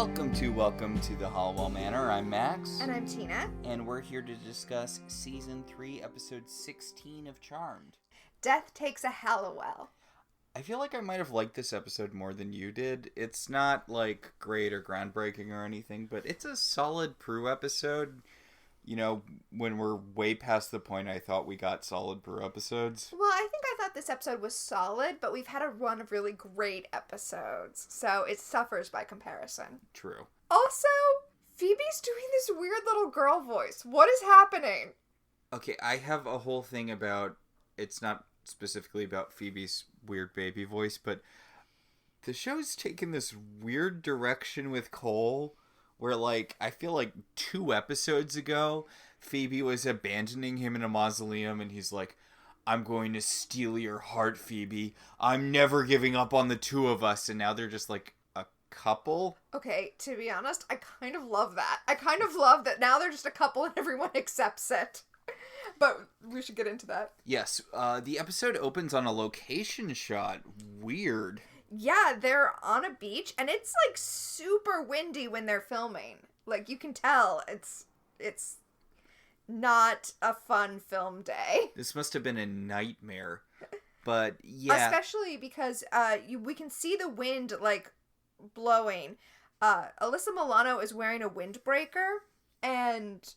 Welcome to the Halliwell Manor. I'm Max. And I'm Tina. And we're here to discuss Season 3, Episode 16 of Charmed. Death Takes a Halliwell. I feel like I might have liked this episode more than you did. It's not, like, great or groundbreaking or anything, but it's a solid Prue episode. You know, when we're way past the point I thought we got solid Prue episodes. Well, I thought this episode was solid, but we've had a run of really great episodes, so it suffers by comparison. True. Also, Phoebe's doing this weird little girl voice. What is happening? Okay, I have a whole thing about, it's not specifically about Phoebe's weird baby voice, but the show's taken this weird direction with Cole, where, like, I feel like 2 episodes ago, Phoebe was abandoning him in a mausoleum, and he's like, I'm going to steal your heart, Phoebe. I'm never giving up on the 2 of us. And now they're just, like, a couple. Okay, to be honest, I kind of love that. I kind of love that now they're just a couple and everyone accepts it. But we should get into that. Yes, the episode opens on a location shot. Weird. Yeah, they're on a beach, and it's, like, super windy when they're filming. Like, you can tell it's not a fun film day. This must have been a nightmare. But, yeah. Especially because we can see the wind, like, blowing. Alyssa Milano is wearing a windbreaker, and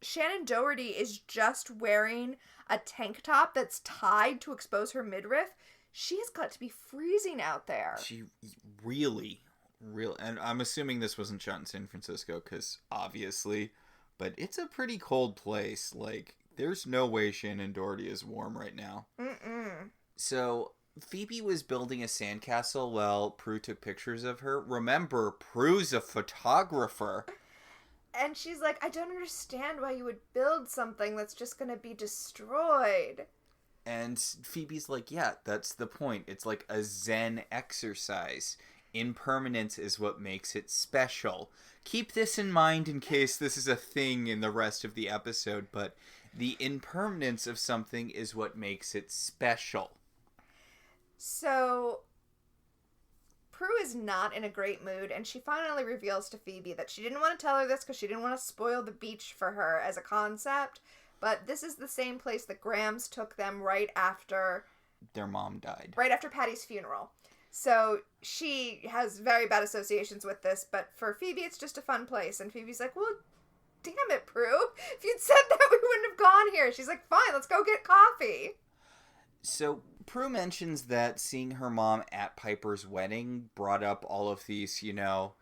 Shannon Doherty is just wearing a tank top that's tied to expose her midriff. She has got to be freezing out there. She really, and I'm assuming this wasn't shot in San Francisco, because obviously, but it's a pretty cold place. Like, there's no way Shannon Doherty is warm right now. Mm-mm. So, Phoebe was building a sandcastle while Prue took pictures of her. Remember, Prue's a photographer. And she's like, I don't understand why you would build something that's just going to be destroyed. And Phoebe's like, yeah, that's the point. It's like a Zen exercise. Impermanence is what makes it special. Keep this in mind in case this is a thing in the rest of the episode, but the impermanence of something is what makes it special. So, Prue is not in a great mood, and she finally reveals to Phoebe that she didn't want to tell her this because she didn't want to spoil the beach for her as a concept. But this is the same place that Grams took them right after their mom died. Right after Patty's funeral. So she has very bad associations with this, but for Phoebe it's just a fun place. And Phoebe's like, well, damn it, Prue. If you'd said that, we wouldn't have gone here. She's like, fine, let's go get coffee. So Prue mentions that seeing her mom at Piper's wedding brought up all of these, you know,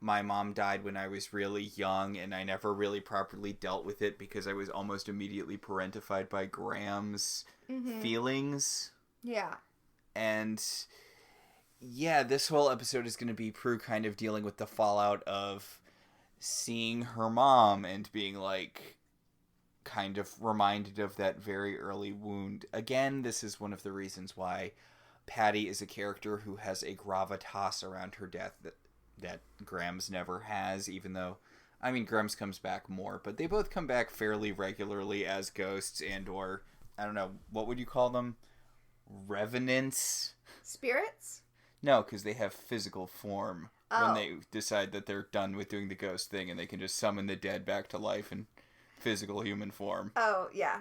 my mom died when I was really young, and I never really properly dealt with it because I was almost immediately parentified by Graham's feelings. Yeah. And, yeah, this whole episode is going to be Prue kind of dealing with the fallout of seeing her mom and being, like, kind of reminded of that very early wound. Again, this is one of the reasons why Patty is a character who has a gravitas around her death that Grams never has, even though, I mean, Grams comes back more, but they both come back fairly regularly as ghosts and or, I don't know, what would you call them? Revenants? Spirits? No, because they have physical form when Oh. they decide that they're done with doing the ghost thing and they can just summon the dead back to life in physical human form. Oh, yeah.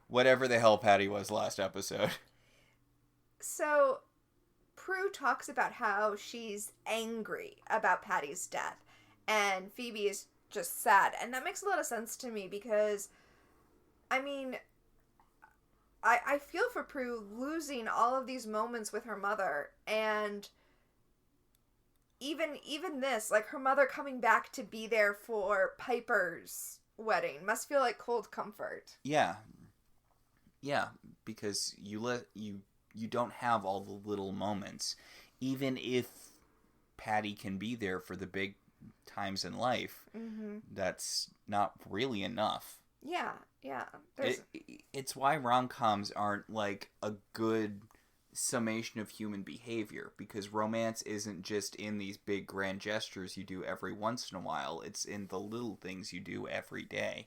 Whatever the hell Patty was last episode. So, Prue talks about how she's angry about Patty's death, and Phoebe is just sad. And that makes a lot of sense to me because, I mean, I feel for Prue losing all of these moments with her mother, and even this, like her mother coming back to be there for Piper's wedding must feel like cold comfort. Yeah, because you don't have all the little moments. Even if Patty can be there for the big times in life, that's not really enough. Yeah. It's why rom-coms aren't like a good summation of human behavior, because romance isn't just in these big grand gestures you do every once in a while. It's in the little things you do every day.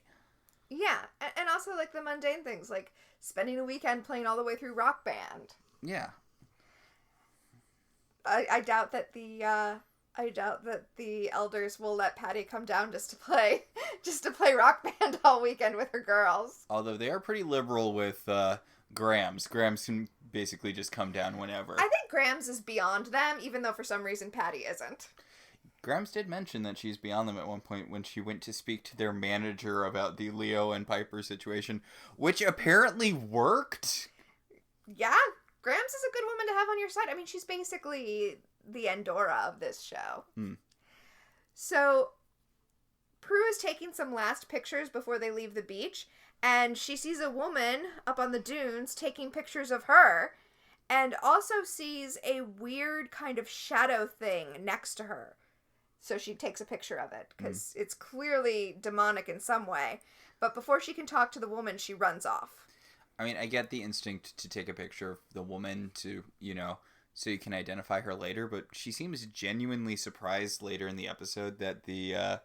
Yeah, and also like the mundane things, like spending a weekend playing all the way through Rock Band. Yeah. I doubt that the I doubt that the elders will let Patty come down just to play Rock Band all weekend with her girls. Although they are pretty liberal with Grams. Grams can basically just come down whenever. I think Grams is beyond them, even though for some reason Patty isn't. Grams did mention that she's beyond them at one point when she went to speak to their manager about the Leo and Piper situation, which apparently worked. Yeah, Grams is a good woman to have on your side. I mean, she's basically the Endora of this show. So, Prue is taking some last pictures before they leave the beach, and she sees a woman up on the dunes taking pictures of her, and also sees a weird kind of shadow thing next to her. So she takes a picture of it, because it's clearly demonic in some way. But before she can talk to the woman, she runs off. I mean, I get the instinct to take a picture of the woman to, so you can identify her later, but she seems genuinely surprised later in the episode that the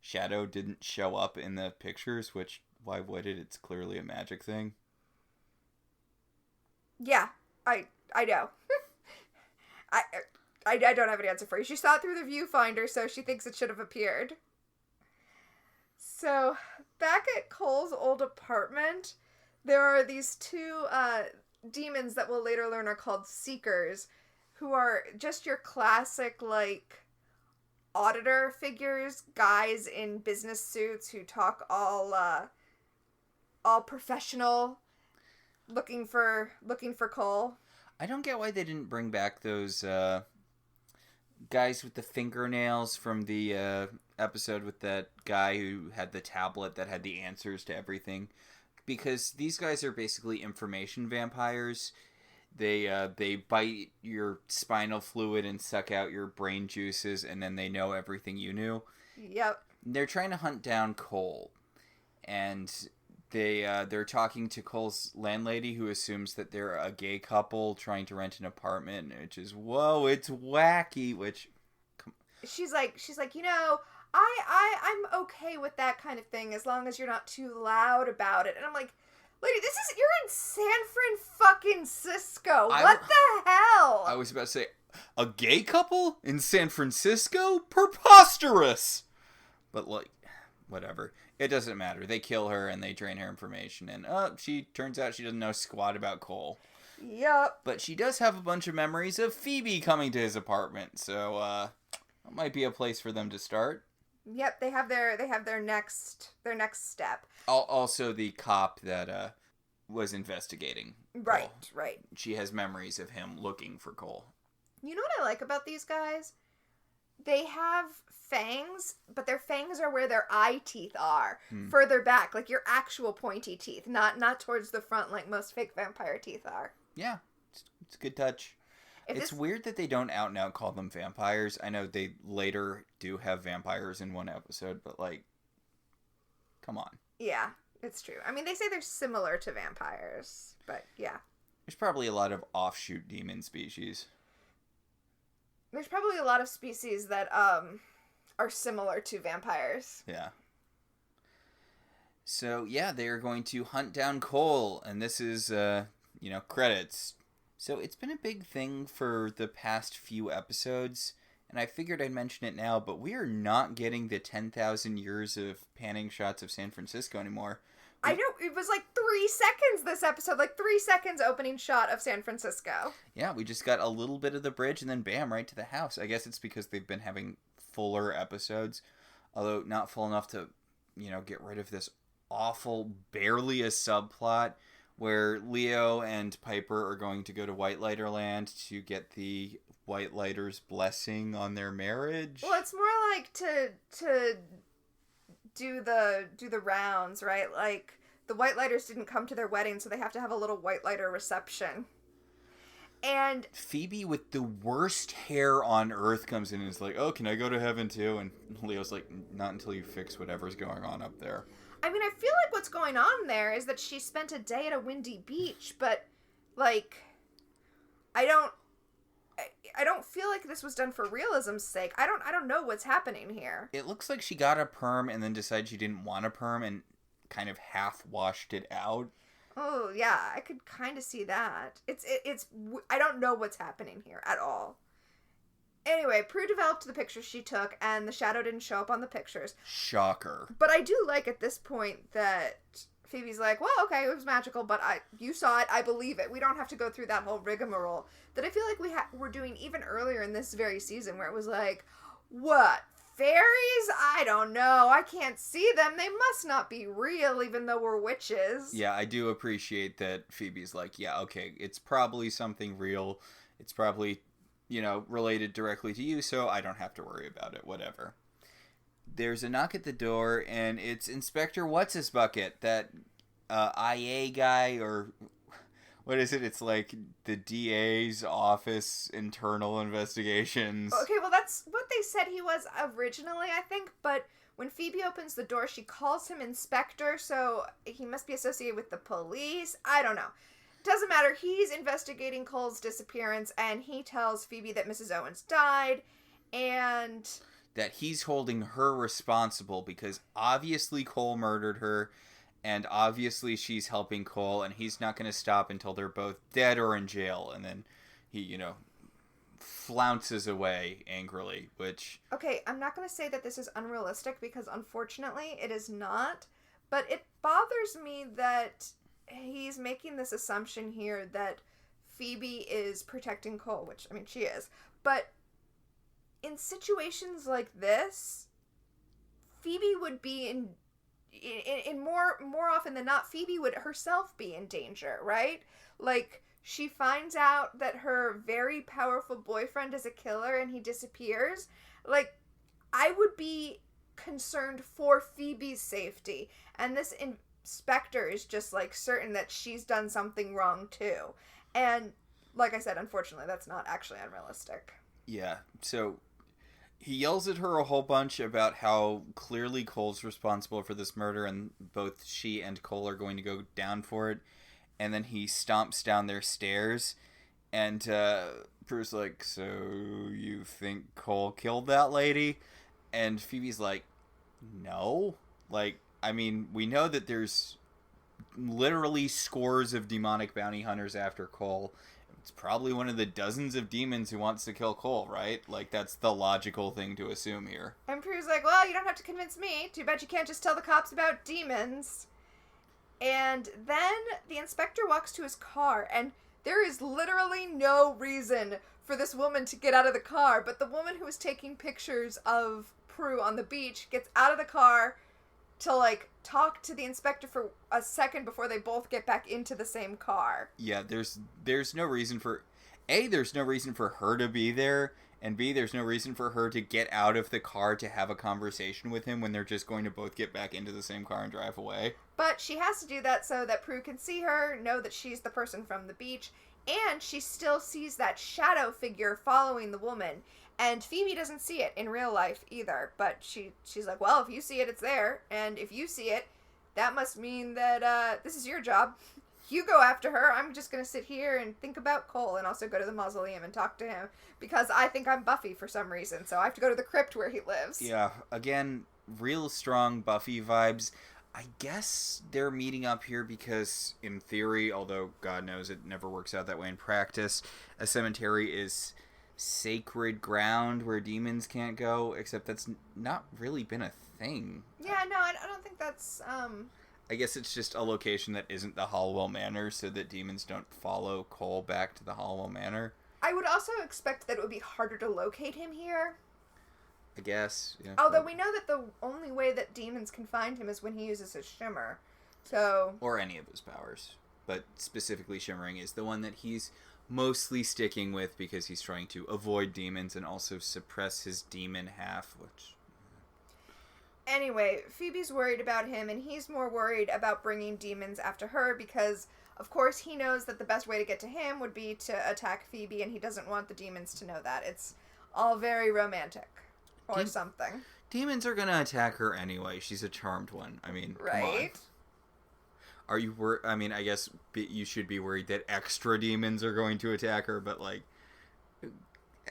shadow didn't show up in the pictures, which, why would it? It's clearly a magic thing. Yeah, I know. I don't have an answer for you. She saw it through the viewfinder, so she thinks it should have appeared. So, back at Cole's old apartment, there are these two demons that we'll later learn are called Seekers, who are just your classic, auditor figures, guys in business suits who talk all professional, looking for Cole. I don't get why they didn't bring back those guys with the fingernails from the episode with that guy who had the tablet that had the answers to everything. Because these guys are basically information vampires. They bite your spinal fluid and suck out your brain juices, and then they know everything you knew. Yep. They're trying to hunt down Cole, and they're talking to Cole's landlady, who assumes that they're a gay couple trying to rent an apartment, which is, whoa, it's wacky. Which she's like, I'm okay with that kind of thing as long as you're not too loud about it. And I'm like, lady, you're in San Francisco. What the hell? I was about to say, a gay couple in San Francisco? Preposterous! But, whatever. It doesn't matter. They kill her and they drain her information. And, turns out she doesn't know squat about Cole. Yep. But she does have a bunch of memories of Phoebe coming to his apartment. So, that might be a place for them to start. Yep, they have their next step. Also, the cop that was investigating Right, Cole. right. She has memories of him looking for Cole. You know what I like about these guys? They have fangs, but their fangs are where their eye teeth are, further back, like your actual pointy teeth, not towards the front like most fake vampire teeth are. Yeah, it's a good touch. It's weird that they don't out and out call them vampires. I know they later do have vampires in one episode, but come on. Yeah, it's true. I mean, they say they're similar to vampires, but yeah. There's probably a lot of offshoot demon species. There's probably a lot of species that are similar to vampires. Yeah. So, yeah, they are going to hunt down Cole, and this is, credits. So it's been a big thing for the past few episodes, and I figured I'd mention it now, but we are not getting the 10,000 years of panning shots of San Francisco anymore. I know, it was 3 seconds this episode, 3 seconds opening shot of San Francisco. Yeah, we just got a little bit of the bridge and then bam, right to the house. I guess it's because they've been having fuller episodes, although not full enough to, get rid of this awful, barely a subplot where Leo and Piper are going to go to White Lighter Land to get the White Lighter's blessing on their marriage. Well, it's more like to do the rounds, right? The White Lighters didn't come to their wedding, so they have to have a little White Lighter reception. And Phoebe with the worst hair on earth comes in and is like, oh, can I go to heaven too? And Leo's like, not until you fix whatever's going on up there. I mean, I feel like what's going on there is that she spent a day at a windy beach, but, I don't feel like this was done for realism's sake. I don't know what's happening here. It looks like she got a perm and then decided she didn't want a perm and kind of half washed it out. Oh, yeah, I could kind of see that. It's I don't know what's happening here at all. Anyway, Prue developed the pictures she took, and the shadow didn't show up on the pictures. Shocker. But I do like at this point that Phoebe's like, well, okay, it was magical, but you saw it, I believe it. We don't have to go through that whole rigmarole that I feel like we're doing even earlier in this very season, where it was like, what? Fairies? I don't know. I can't see them. They must not be real, even though we're witches. Yeah, I do appreciate that Phoebe's like, yeah, okay, it's probably something real. It's probably, related directly to you, so I don't have to worry about it. Whatever. There's a knock at the door, and it's Inspector What's-His-Bucket, that IA guy, or what is it? It's like the DA's office, internal investigations. Okay, well, that's what they said he was originally, I think, but when Phoebe opens the door, she calls him Inspector, so he must be associated with the police. I don't know. Doesn't matter. He's investigating Cole's disappearance, and he tells Phoebe that Mrs. Owens died, and that he's holding her responsible because obviously Cole murdered her, and obviously she's helping Cole, and he's not going to stop until they're both dead or in jail. And then he, flounces away angrily, which... Okay, I'm not going to say that this is unrealistic, because unfortunately it is not, but it bothers me that he's making this assumption here that Phoebe is protecting Cole, which, I mean, she is, but in situations like this, Phoebe would be in more often than not, Phoebe would herself be in danger, right? Like, she finds out that her very powerful boyfriend is a killer and he disappears. Like, I would be concerned for Phoebe's safety, and this inspector is just, like, certain that she's done something wrong too. And like I said, unfortunately, that's not actually unrealistic. Yeah, so he yells at her a whole bunch about how clearly Cole's responsible for this murder, and both she and Cole are going to go down for it. And then he stomps down their stairs, and Prue's like, so you think Cole killed that lady? And Phoebe's like, no. Like, I mean, we know that there's literally scores of demonic bounty hunters after Cole. It's probably one of the dozens of demons who wants to kill Cole, right? Like, that's the logical thing to assume here. And Prue's like, well, you don't have to convince me. Too bad you can't just tell the cops about demons. And then the inspector walks to his car, and there is literally no reason for this woman to get out of the car, but the woman who was taking pictures of Prue on the beach gets out of the car to, like, talk to the inspector for a second before they both get back into the same car. Yeah, there's no reason for... A, there's no reason for her to be there, and B, there's no reason for her to get out of the car to have a conversation with him when they're just going to both get back into the same car and drive away. But she has to do that so that Prue can see her, know that she's the person from the beach, and she still sees that shadow figure following the woman. And Phoebe doesn't see it in real life either, but she's like, well, if you see it, it's there, and if you see it, that must mean that this is your job. You go after her. I'm just going to sit here and think about Cole and also go to the mausoleum and talk to him, because I think I'm Buffy for some reason, so I have to go to the crypt where he lives. Yeah, again, real strong Buffy vibes. I guess they're meeting up here because, in theory, although God knows it never works out that way in practice, a cemetery is sacred ground where demons can't go, except that's not really been a thing. Yeah, no, I don't think that's, I guess it's just a location that isn't the Halliwell Manor, so that demons don't follow Cole back to the Halliwell Manor. I would also expect that it would be harder to locate him here. I guess, yeah. Although we know that the only way that demons can find him is when he uses his shimmer, so... Or any of his powers. But specifically shimmering is the one that he's mostly sticking with because he's trying to avoid demons and also suppress his demon half, which... Anyway, Phoebe's worried about him, and he's more worried about bringing demons after her because, of course, he knows that the best way to get to him would be to attack Phoebe, and he doesn't want the demons to know that. It's all very romantic. Or something. Demons are gonna attack her anyway. She's a charmed one. I mean, right? Come on. Are you I mean, I guess you should be worried that extra demons are going to attack her, but, like,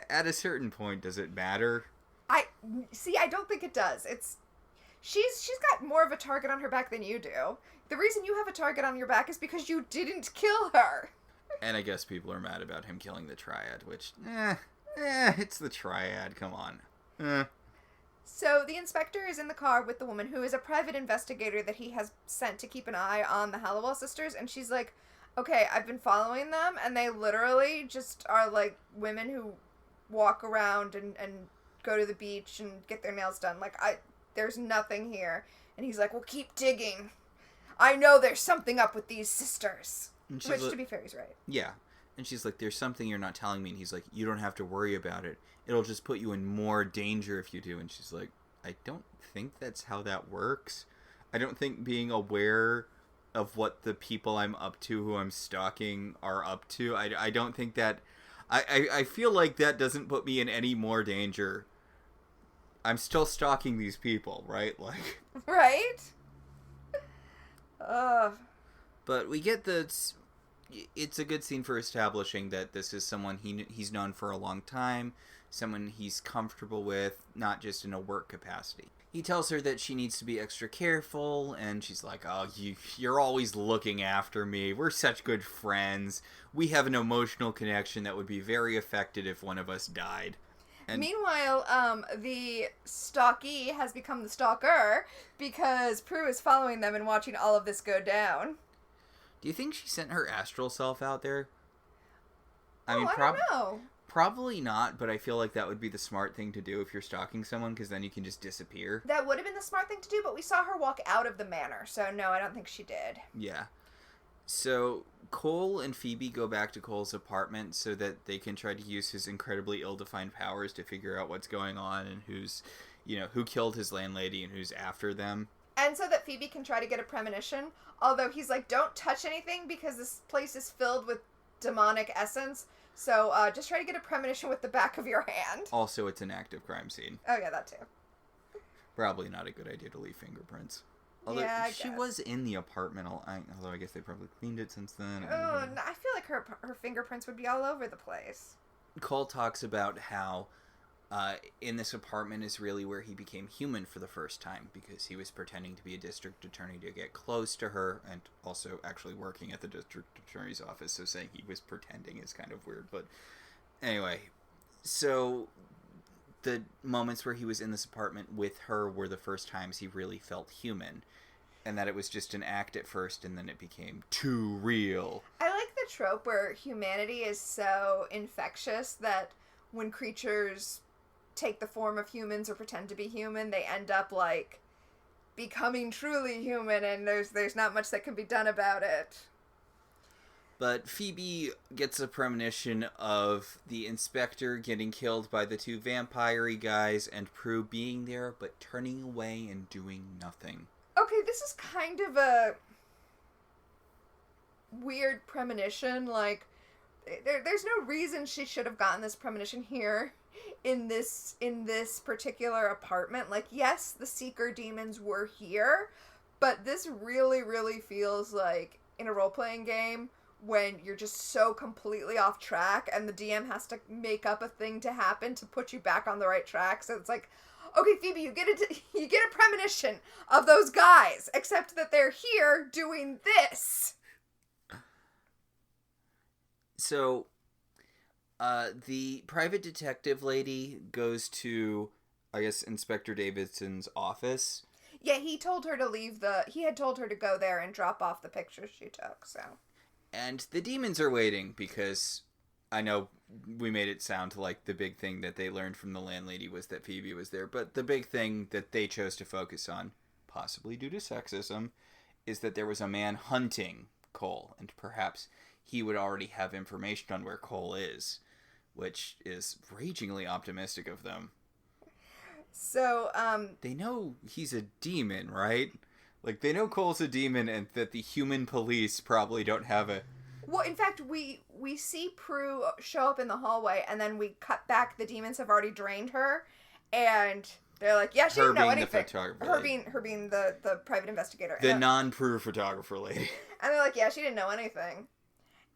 at a certain point, does it matter? I don't think it does. She's got more of a target on her back than you do. The reason you have a target on your back is because you didn't kill her. And I guess people are mad about him killing the Triad, which, It's the triad, come on. Eh. So the inspector is in the car with the woman who is a private investigator that he has sent to keep an eye on the Halliwell sisters, and she's like, okay, I've been following them, and they literally just are like women who walk around and go to the beach and get their nails done. Like, there's nothing here. And he's like, well, keep digging. I know there's something up with these sisters. Which, to be fair, he's right. Yeah. And she's like, there's something you're not telling me. And he's like, you don't have to worry about it. It'll just put you in more danger if you do. And she's like, I don't think that's how that works. I don't think being aware of what the people I'm up to, who I'm stalking, are up to, I don't think that... I feel like that doesn't put me in any more danger. I'm still stalking these people, right? Like... Right? But we get the... It's a good scene for establishing that this is someone he's known for a long time, someone he's comfortable with, not just in a work capacity. He tells her that she needs to be extra careful, and she's like, oh, you're always looking after me. We're such good friends. We have an emotional connection that would be very affected if one of us died. And meanwhile, the stalkee has become the stalker because Prue is following them and watching all of this go down. do you think she sent her astral self out there? I don't know. Probably not, but I feel like that would be the smart thing to do if you're stalking someone, because then you can just disappear. That would have been the smart thing to do, but we saw her walk out of the manor, so no, I don't think she did. Yeah. So Cole and Phoebe go back to Cole's apartment so that they can try to use his incredibly ill-defined powers to figure out what's going on and who killed his landlady and who's after them. And so that Phoebe can try to get a premonition, although he's like, don't touch anything because this place is filled with demonic essence. So just try to get a premonition with the back of your hand. Also, it's an active crime scene. Oh, yeah, that too. Probably not a good idea to leave fingerprints. Although yeah, she was in the apartment, although I guess they probably cleaned it since then. Oh, I feel like her fingerprints would be all over the place. Cole talks about how in this apartment is really where he became human for the first time, because he was pretending to be a district attorney to get close to her, and also actually working at the district attorney's office, so saying he was pretending is kind of weird. But anyway, so the moments where he was in this apartment with her were the first times he really felt human, and that it was just an act at first, and then it became too real. I like the trope where humanity is so infectious that when creatures take the form of humans or pretend to be human, they end up like becoming truly human, and there's not much that can be done about it. But Phoebe gets a premonition of the inspector getting killed by the two vampire-y guys, and Prue being there but turning away and doing nothing. Okay, this is kind of a weird premonition. Like, there's no reason she should have gotten this premonition here in this particular apartment. Like, yes, the Seeker demons were here, but this really, really feels like in a role-playing game when you're just so completely off track and the DM has to make up a thing to happen to put you back on the right track. So it's like, okay, Phoebe, you get a premonition of those guys, except that they're here doing this. So, the private detective lady goes to, I guess, Inspector Davidson's office. Yeah, he had told her to go there and drop off the pictures she took, so. And the demons are waiting, because I know we made it sound like the big thing that they learned from the landlady was that Phoebe was there, but the big thing that they chose to focus on, possibly due to sexism, is that there was a man hunting Cole, and perhaps he would already have information on where Cole is, which is ragingly optimistic of them. So, they know he's a demon, right? Like, they know Cole's a demon, and that the human police probably don't have a... Well, in fact, we see Prue show up in the hallway, and then we cut back. The demons have already drained her, and they're like, yeah, she didn't know anything. Her being the private investigator. The non-Prue photographer lady. And they're like, yeah, she didn't know anything.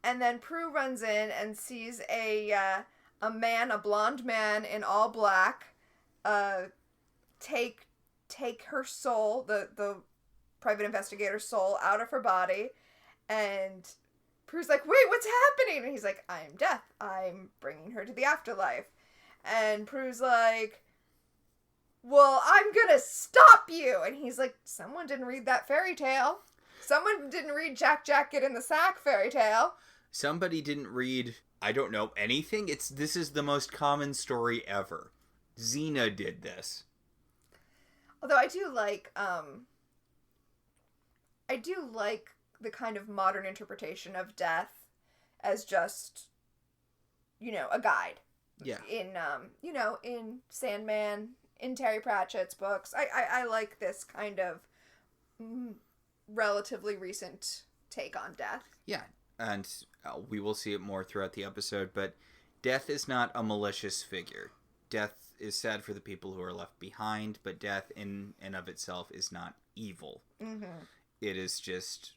And then Prue runs in and sees a blonde man in all black, take her soul, the private investigator's soul, out of her body, and Prue's like, wait, what's happening? And he's like, I'm death. I'm bringing her to the afterlife. And Prue's like, well, I'm gonna stop you. And he's like, someone didn't read that fairy tale. Someone didn't read Jack Jacket in the Sack fairy tale. Somebody didn't read, I don't know, anything. This is the most common story ever. Xena did this. Although I do like the kind of modern interpretation of death as just, a guide. Yeah. In Sandman, in Terry Pratchett's books. I like this kind of relatively recent take on death. Yeah, and we will see it more throughout the episode, but death is not a malicious figure. Death is sad for the people who are left behind, but death in and of itself is not evil. Mm-hmm. It is just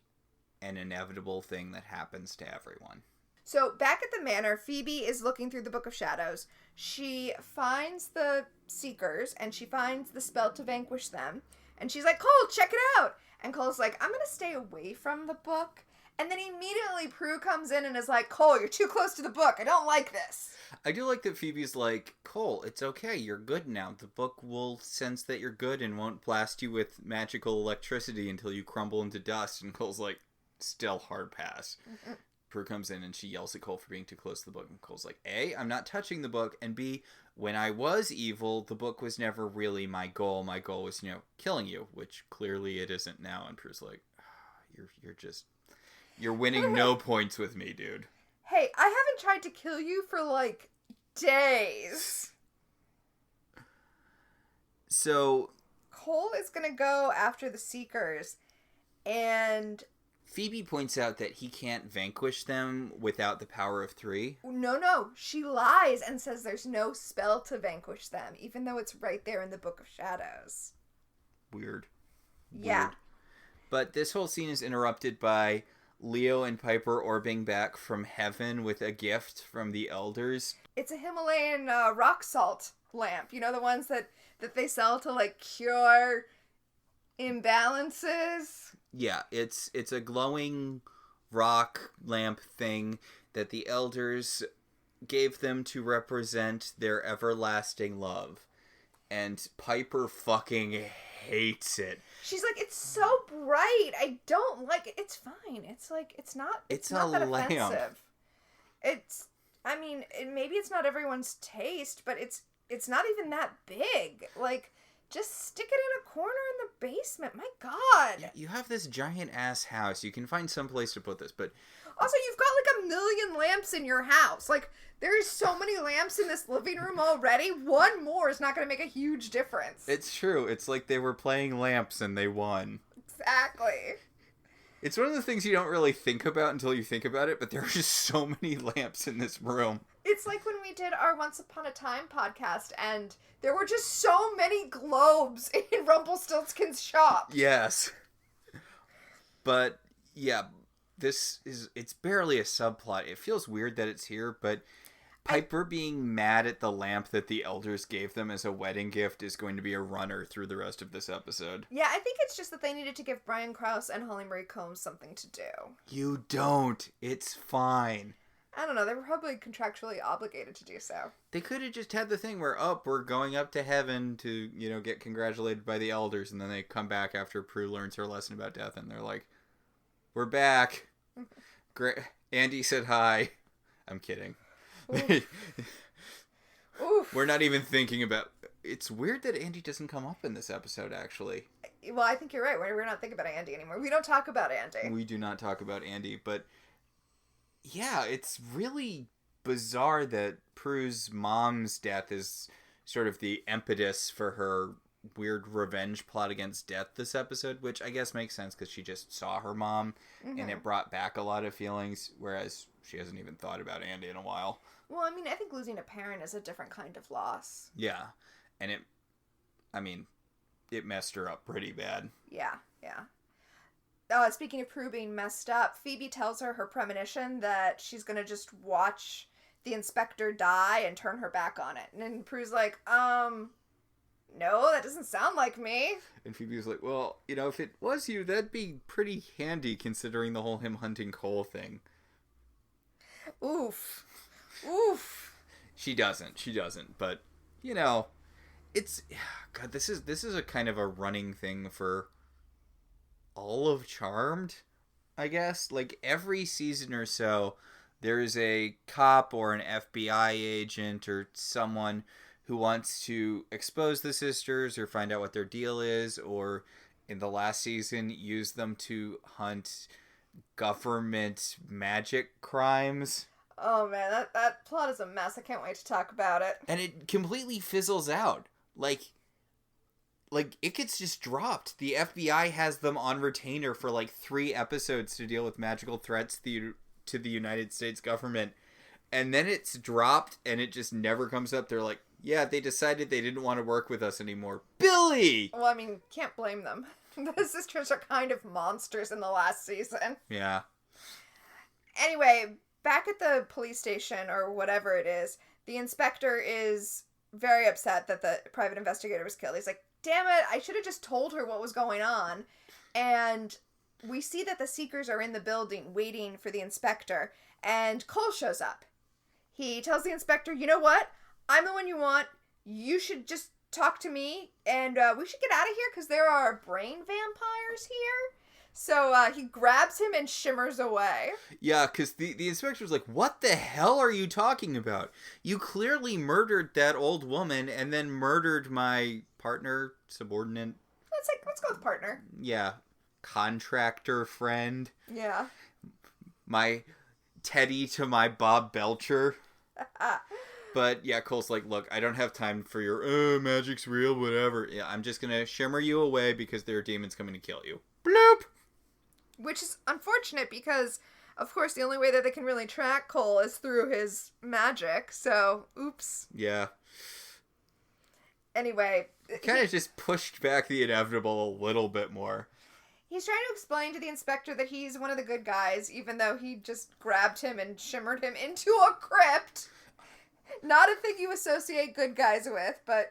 an inevitable thing that happens to everyone. So, back at the manor, Phoebe is looking through the Book of Shadows. She finds the Seekers, and she finds the spell to vanquish them. And she's like, Cole, check it out! And Cole's like, I'm gonna stay away from the book. And then immediately Prue comes in and is like, Cole, you're too close to the book. I don't like this. I do like that Phoebe's like, Cole, it's okay. You're good now. The book will sense that you're good and won't blast you with magical electricity until you crumble into dust. And Cole's like, still hard pass. Mm-mm. Prue comes in and she yells at Cole for being too close to the book. And Cole's like, A, I'm not touching the book. And B, when I was evil, the book was never really my goal. My goal was, killing you, which clearly it isn't now. And Prue's like, you're winning no points with me, dude. Hey, I haven't tried to kill you for, days. So Cole is gonna go after the Seekers, and Phoebe points out that he can't vanquish them without the power of 3. No. She lies and says there's no spell to vanquish them, even though it's right there in the Book of Shadows. Weird. Yeah. But this whole scene is interrupted by Leo and Piper orbing back from heaven with a gift from the elders. It's a Himalayan rock salt lamp. You know, the ones that they sell to, cure imbalances? Yeah, it's a glowing rock lamp thing that the elders gave them to represent their everlasting love. And Piper fucking hates it. She's like, it's so bright. I don't like it. It's fine. It's not that lamp. offensive. Maybe it's not everyone's taste, but it's not even that big. Just stick it in a corner in the basement. My God. Yeah, you have this giant ass house. You can find some place to put this, but also you've got 1 million lamps in your house. There's so many lamps in this living room already. One more is not going to make a huge difference. It's true. It's like they were playing lamps and they won. Exactly. It's one of the things you don't really think about until you think about it, but there are just so many lamps in this room. It's like when we did our Once Upon a Time podcast, and there were just so many globes in Rumpelstiltskin's shop. Yes. But, yeah, it's barely a subplot. It feels weird that it's here, but Piper being mad at the lamp that the elders gave them as a wedding gift is going to be a runner through the rest of this episode. Yeah, I think it's just that they needed to give Brian Krause and Holly Marie Combs something to do. You don't. It's fine. I don't know. They were probably contractually obligated to do so. They could have just had the thing where, we're going up to heaven to, get congratulated by the elders, and then they come back after Prue learns her lesson about death, and they're like, we're back. Great. Andy said hi. I'm kidding. Oof. Oof. We're not even thinking about... It's weird that Andy doesn't come up in this episode, actually. Well, I think you're right. We're not thinking about Andy anymore. We don't talk about Andy. We do not talk about Andy, but... Yeah, it's really bizarre that Prue's mom's death is sort of the impetus for her weird revenge plot against death this episode, which I guess makes sense because she just saw her mom, and it brought back a lot of feelings, whereas she hasn't even thought about Andy in a while. Well, I think losing a parent is a different kind of loss. Yeah, and it messed her up pretty bad. Yeah. Speaking of Prue being messed up, Phoebe tells her premonition that she's going to just watch the inspector die and turn her back on it. And then Prue's like, no, that doesn't sound like me. And Phoebe's like, well, if it was you, that'd be pretty handy considering the whole him hunting Cole thing. Oof. She doesn't. But, you know, it's... God, this is a kind of a running thing for all of Charmed, I guess. Like, every season or so, there's a cop or an FBI agent or someone who wants to expose the sisters or find out what their deal is, or in the last season, use them to hunt government magic crimes. Oh man, that plot is a mess. I can't wait to talk about it. And it completely fizzles out. Like it gets just dropped. The FBI has them on retainer for like 3 episodes to deal with magical threats to the United States government. And then it's dropped and it just never comes up. They're like, yeah, they decided they didn't want to work with us anymore. Billy! Well, I mean, can't blame them. The sisters are kind of monsters in the last season. Yeah. Anyway, back at the police station, or whatever it is, the inspector is very upset that the private investigator was killed. He's like, damn it, I should have just told her what was going on. And we see that the Seekers are in the building waiting for the inspector, and Cole shows up. He tells the inspector, you know what? I'm the one you want. You should just talk to me, and we should get out of here because there are brain vampires here. So he grabs him and shimmers away. Yeah, because the inspector's like, what the hell are you talking about? You clearly murdered that old woman and then murdered my partner, subordinate. Let's go with partner. Yeah. Contractor friend. Yeah. My Teddy to my Bob Belcher. But yeah, Cole's like, look, I don't have time for your, magic's real, whatever. Yeah, I'm just gonna shimmer you away because there are demons coming to kill you. Bloop! Which is unfortunate because, of course, the only way that they can really track Cole is through his magic, so, oops. Yeah. Anyway. Kind of just pushed back the inevitable a little bit more. He's trying to explain to the inspector that he's one of the good guys, even though he just grabbed him and shimmered him into a crypt. Not a thing you associate good guys with, but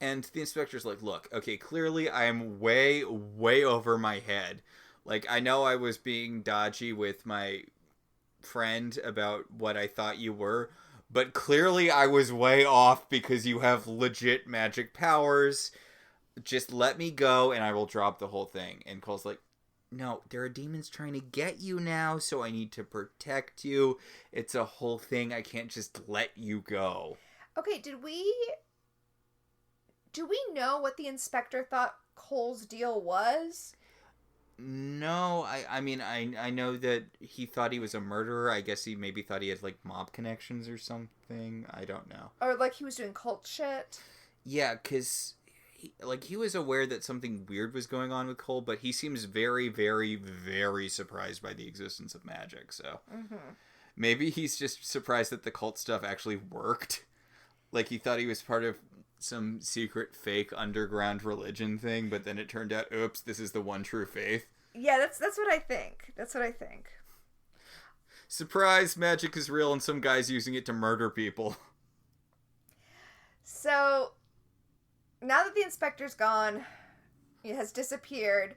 And the inspector's like, look, okay, clearly I am way, way over my head. Like, I know I was being dodgy with my friend about what I thought you were, but clearly I was way off because you have legit magic powers. Just let me go and I will drop the whole thing. And Cole's like, no, there are demons trying to get you now, so I need to protect you. It's a whole thing. I can't just let you go. Okay, do we know what the inspector thought Cole's deal was? No, I mean, I know that he thought he was a murderer. I guess he maybe thought he had, like, mob connections or something. I don't know. Or, like, he was doing cult shit? Yeah, because, he was aware that something weird was going on with Cole, but he seems very, very, very surprised by the existence of magic, so. Mm-hmm. Maybe he's just surprised that the cult stuff actually worked. Like, he thought he was part of some secret fake underground religion thing, but then it turned out, oops, this is the one true faith. Yeah, that's what I think. That's what I think. Surprise, magic is real and some guy's using it to murder people. So, now that the inspector's gone, he has disappeared,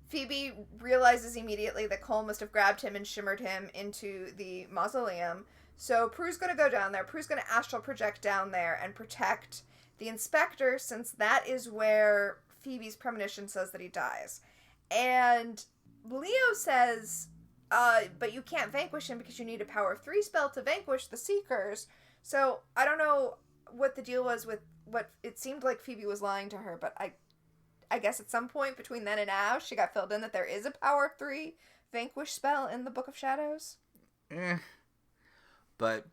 Phoebe realizes immediately that Cole must have grabbed him and shimmered him into the mausoleum. So Prue's gonna go down there. Prue's gonna astral project down there and protect the inspector, since that is where Phoebe's premonition says that he dies. And Leo says, but you can't vanquish him because you need a power of 3 spell to vanquish the Seekers. So I don't know what the deal was with what it seemed like Phoebe was lying to her, but I guess at some point between then and now, she got filled in that there is a power of 3 vanquish spell in the Book of Shadows. But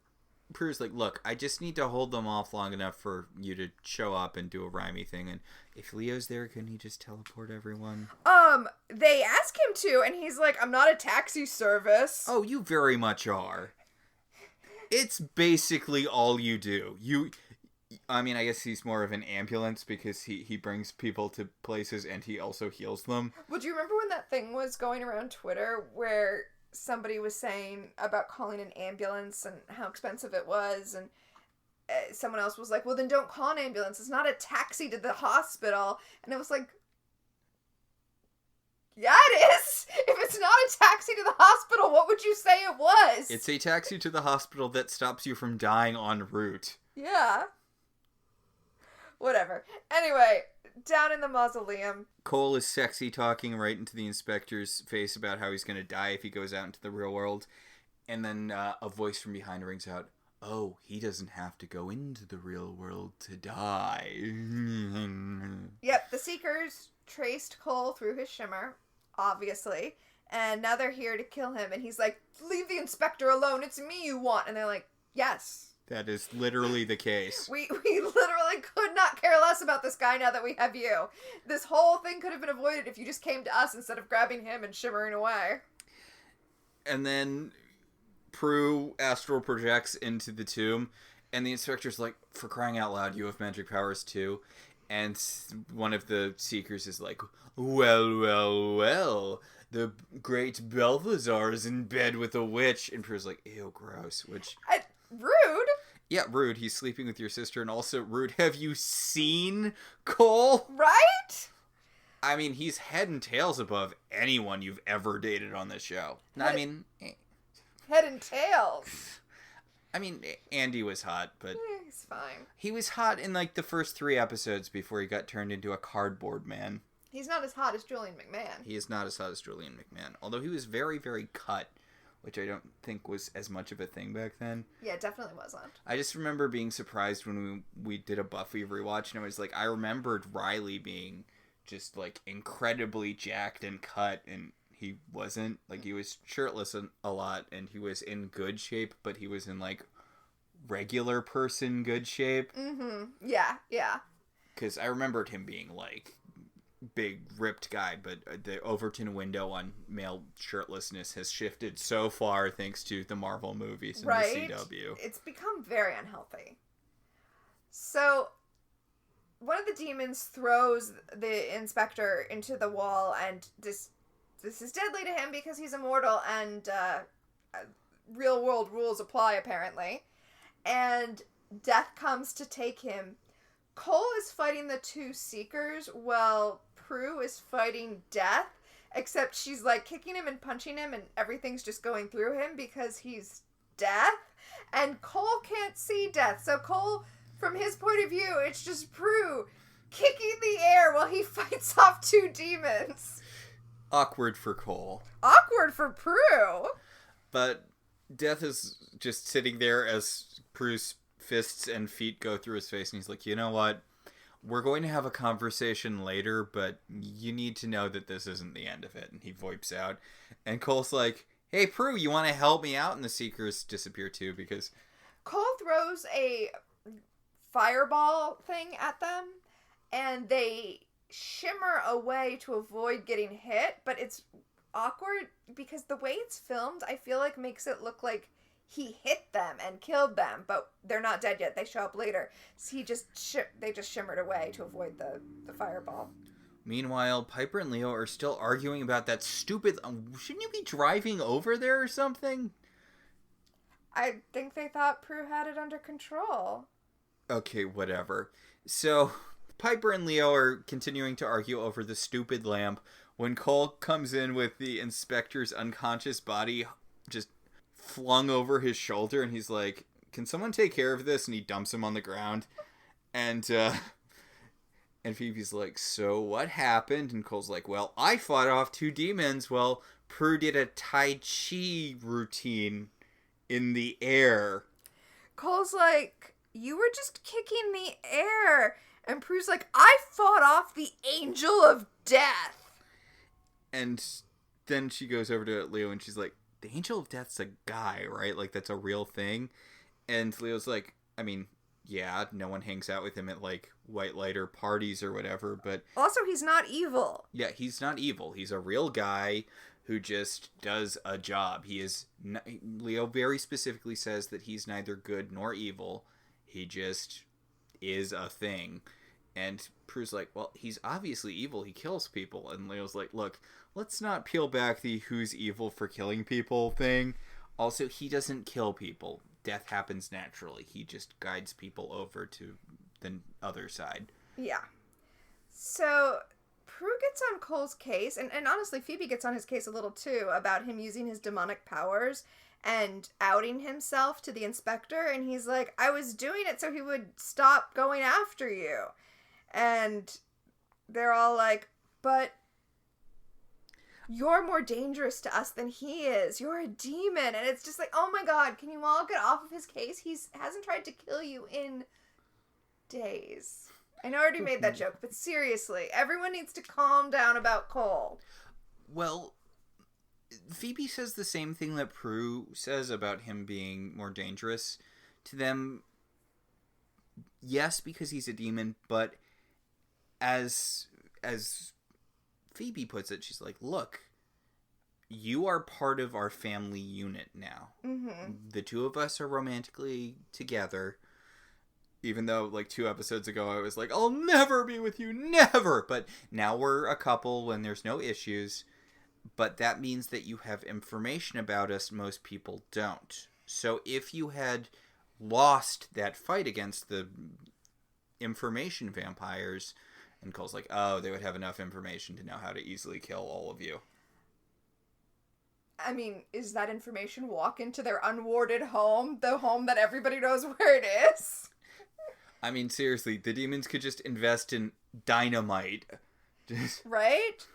Prue's like, look, I just need to hold them off long enough for you to show up and do a rhymey thing. And if Leo's there, couldn't he just teleport everyone? They ask him to, and he's like, I'm not a taxi service. Oh, you very much are. It's basically all you do. I mean, I guess he's more of an ambulance because he brings people to places and he also heals them. Well, do you remember when that thing was going around Twitter where somebody was saying about calling an ambulance and how expensive it was, and someone else was like, well, then don't call an ambulance. It's not a taxi to the hospital. And it was like, yeah, it is. If it's not a taxi to the hospital, What would you say it was? It's a taxi to the hospital that stops you from dying en route. Yeah. Whatever. Anyway, down in the mausoleum. Cole is sexy talking right into the inspector's face about how he's going to die if he goes out into the real world. And then a voice from behind rings out, "Oh, he doesn't have to go into the real world to die." Yep, the Seekers traced Cole through his shimmer, obviously. And now they're here to kill him. And he's like, "Leave the inspector alone. It's me you want." And they're like, "Yes." That is literally the case. We literally could not care less about this guy now that we have you. This whole thing could have been avoided if you just came to us instead of grabbing him and shimmering away. And then Prue astral projects into the tomb, and the inspector's like, "For crying out loud, you have magic powers too." And one of the Seekers is like, well, the great Balthazar is in bed with a witch. And Prue's like, "Ew, gross," which... rude. Yeah, rude. He's sleeping with your sister, and also rude. Have you seen Cole? Right? I mean, he's head and tails above anyone you've ever dated on this show. Head and tails. I mean, Andy was hot, but... He's fine. He was hot in, like, the first 3 episodes before he got turned into a cardboard man. He's not as hot as Julian McMahon. He is not as hot as Julian McMahon. Although he was very, very cut, which I don't think was as much of a thing back then. Yeah, it definitely wasn't. I just remember being surprised when we did a Buffy rewatch, and I was like, I remembered Riley being just, like, incredibly jacked and cut, and he wasn't. Like, he was shirtless a lot, and he was in good shape, but he was in, like, regular person good shape. Mm-hmm. Yeah, yeah. Because I remembered him being, like, big, ripped guy, but the Overton window on male shirtlessness has shifted so far thanks to the Marvel movies and right? the CW. It's become very unhealthy. So, one of the demons throws the inspector into the wall, and this is deadly to him because he's immortal, and real world rules apply, apparently. And death comes to take him. Cole is fighting the 2 Seekers while Prue is fighting Death, except she's like kicking him and punching him and everything's just going through him because he's Death, and Cole can't see Death. So Cole, from his point of view, it's just Prue kicking the air while he fights off 2 demons. Awkward for Cole. Awkward for Prue. But Death is just sitting there as Prue's fists and feet go through his face, and he's like, "You know what? We're going to have a conversation later, but you need to know that this isn't the end of it." And he voips out. And Cole's like, "Hey, Prue, you want to help me out?" And the Seekers disappear too, because... Cole throws a fireball thing at them, and they shimmer away to avoid getting hit, but it's awkward because the way it's filmed, I feel like makes it look like he hit them and killed them, but they're not dead yet. They show up later. So they just shimmered away to avoid the fireball. Meanwhile, Piper and Leo are still arguing about that stupid... shouldn't you be driving over there or something? I think they thought Prue had it under control. Okay, whatever. So, Piper and Leo are continuing to argue over the stupid lamp when Cole comes in with the inspector's unconscious body just flung over his shoulder, and he's like, "Can someone take care of this?" And he dumps him on the ground. And Phoebe's like, "So what happened?" And Cole's like, "Well, I fought off 2 demons. Well, Prue did a Tai Chi routine in the air." Cole's like, "You were just kicking the air." And Prue's like, "I fought off the Angel of Death." And then she goes over to Leo and she's like, "The Angel of Death's a guy, right? Like, that's a real thing?" And Leo's like, "I mean, yeah, no one hangs out with him at, like, white lighter parties or whatever, but..." Also, he's not evil. Yeah, he's not evil. He's a real guy who just does a job. He is... Leo very specifically says that he's neither good nor evil. He just is a thing. And Prue's like, "Well, he's obviously evil. He kills people." And Leo's like, "Look, let's not peel back the who's evil for killing people thing. Also, he doesn't kill people. Death happens naturally. He just guides people over to the other side." Yeah. So Prue gets on Cole's case, and honestly, Phoebe gets on his case a little too, about him using his demonic powers and outing himself to the inspector, and he's like, I was doing it so he would stop going after you. And they're all like, but you're more dangerous to us than he is. You're a demon. And it's just like, oh my god, can you all get off of his case? He hasn't tried to kill you in days. I know I already made that joke, but seriously, everyone needs to calm down about Cole. Well, Phoebe says the same thing that Prue says about him being more dangerous to them. Yes, because he's a demon, but as Phoebe puts it, she's like, look, you are part of our family unit now. Mm-hmm. The two of us are romantically together. Even though, like, 2 episodes ago, I was like, I'll never be with you, never! But now we're a couple when there's no issues. But that means that you have information about us most people don't. So if you had lost that fight against the information vampires, and Cole's like, oh, they would have enough information to know how to easily kill all of you. I mean, is that information walk into their unwarded home? The home that everybody knows where it is? I mean, seriously, the demons could just invest in dynamite. Right?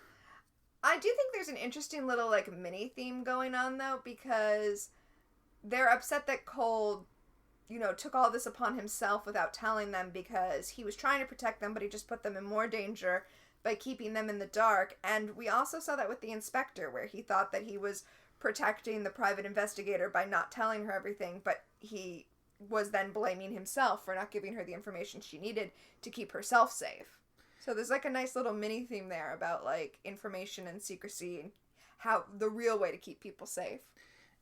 I do think there's an interesting little, like, mini theme going on, though, because they're upset that Cole, you know, took all this upon himself without telling them because he was trying to protect them, but he just put them in more danger by keeping them in the dark. And we also saw that with the inspector, where he thought that he was protecting the private investigator by not telling her everything, but he was then blaming himself for not giving her the information she needed to keep herself safe. So there's like a nice little mini theme there about like information and secrecy and how the real way to keep people safe.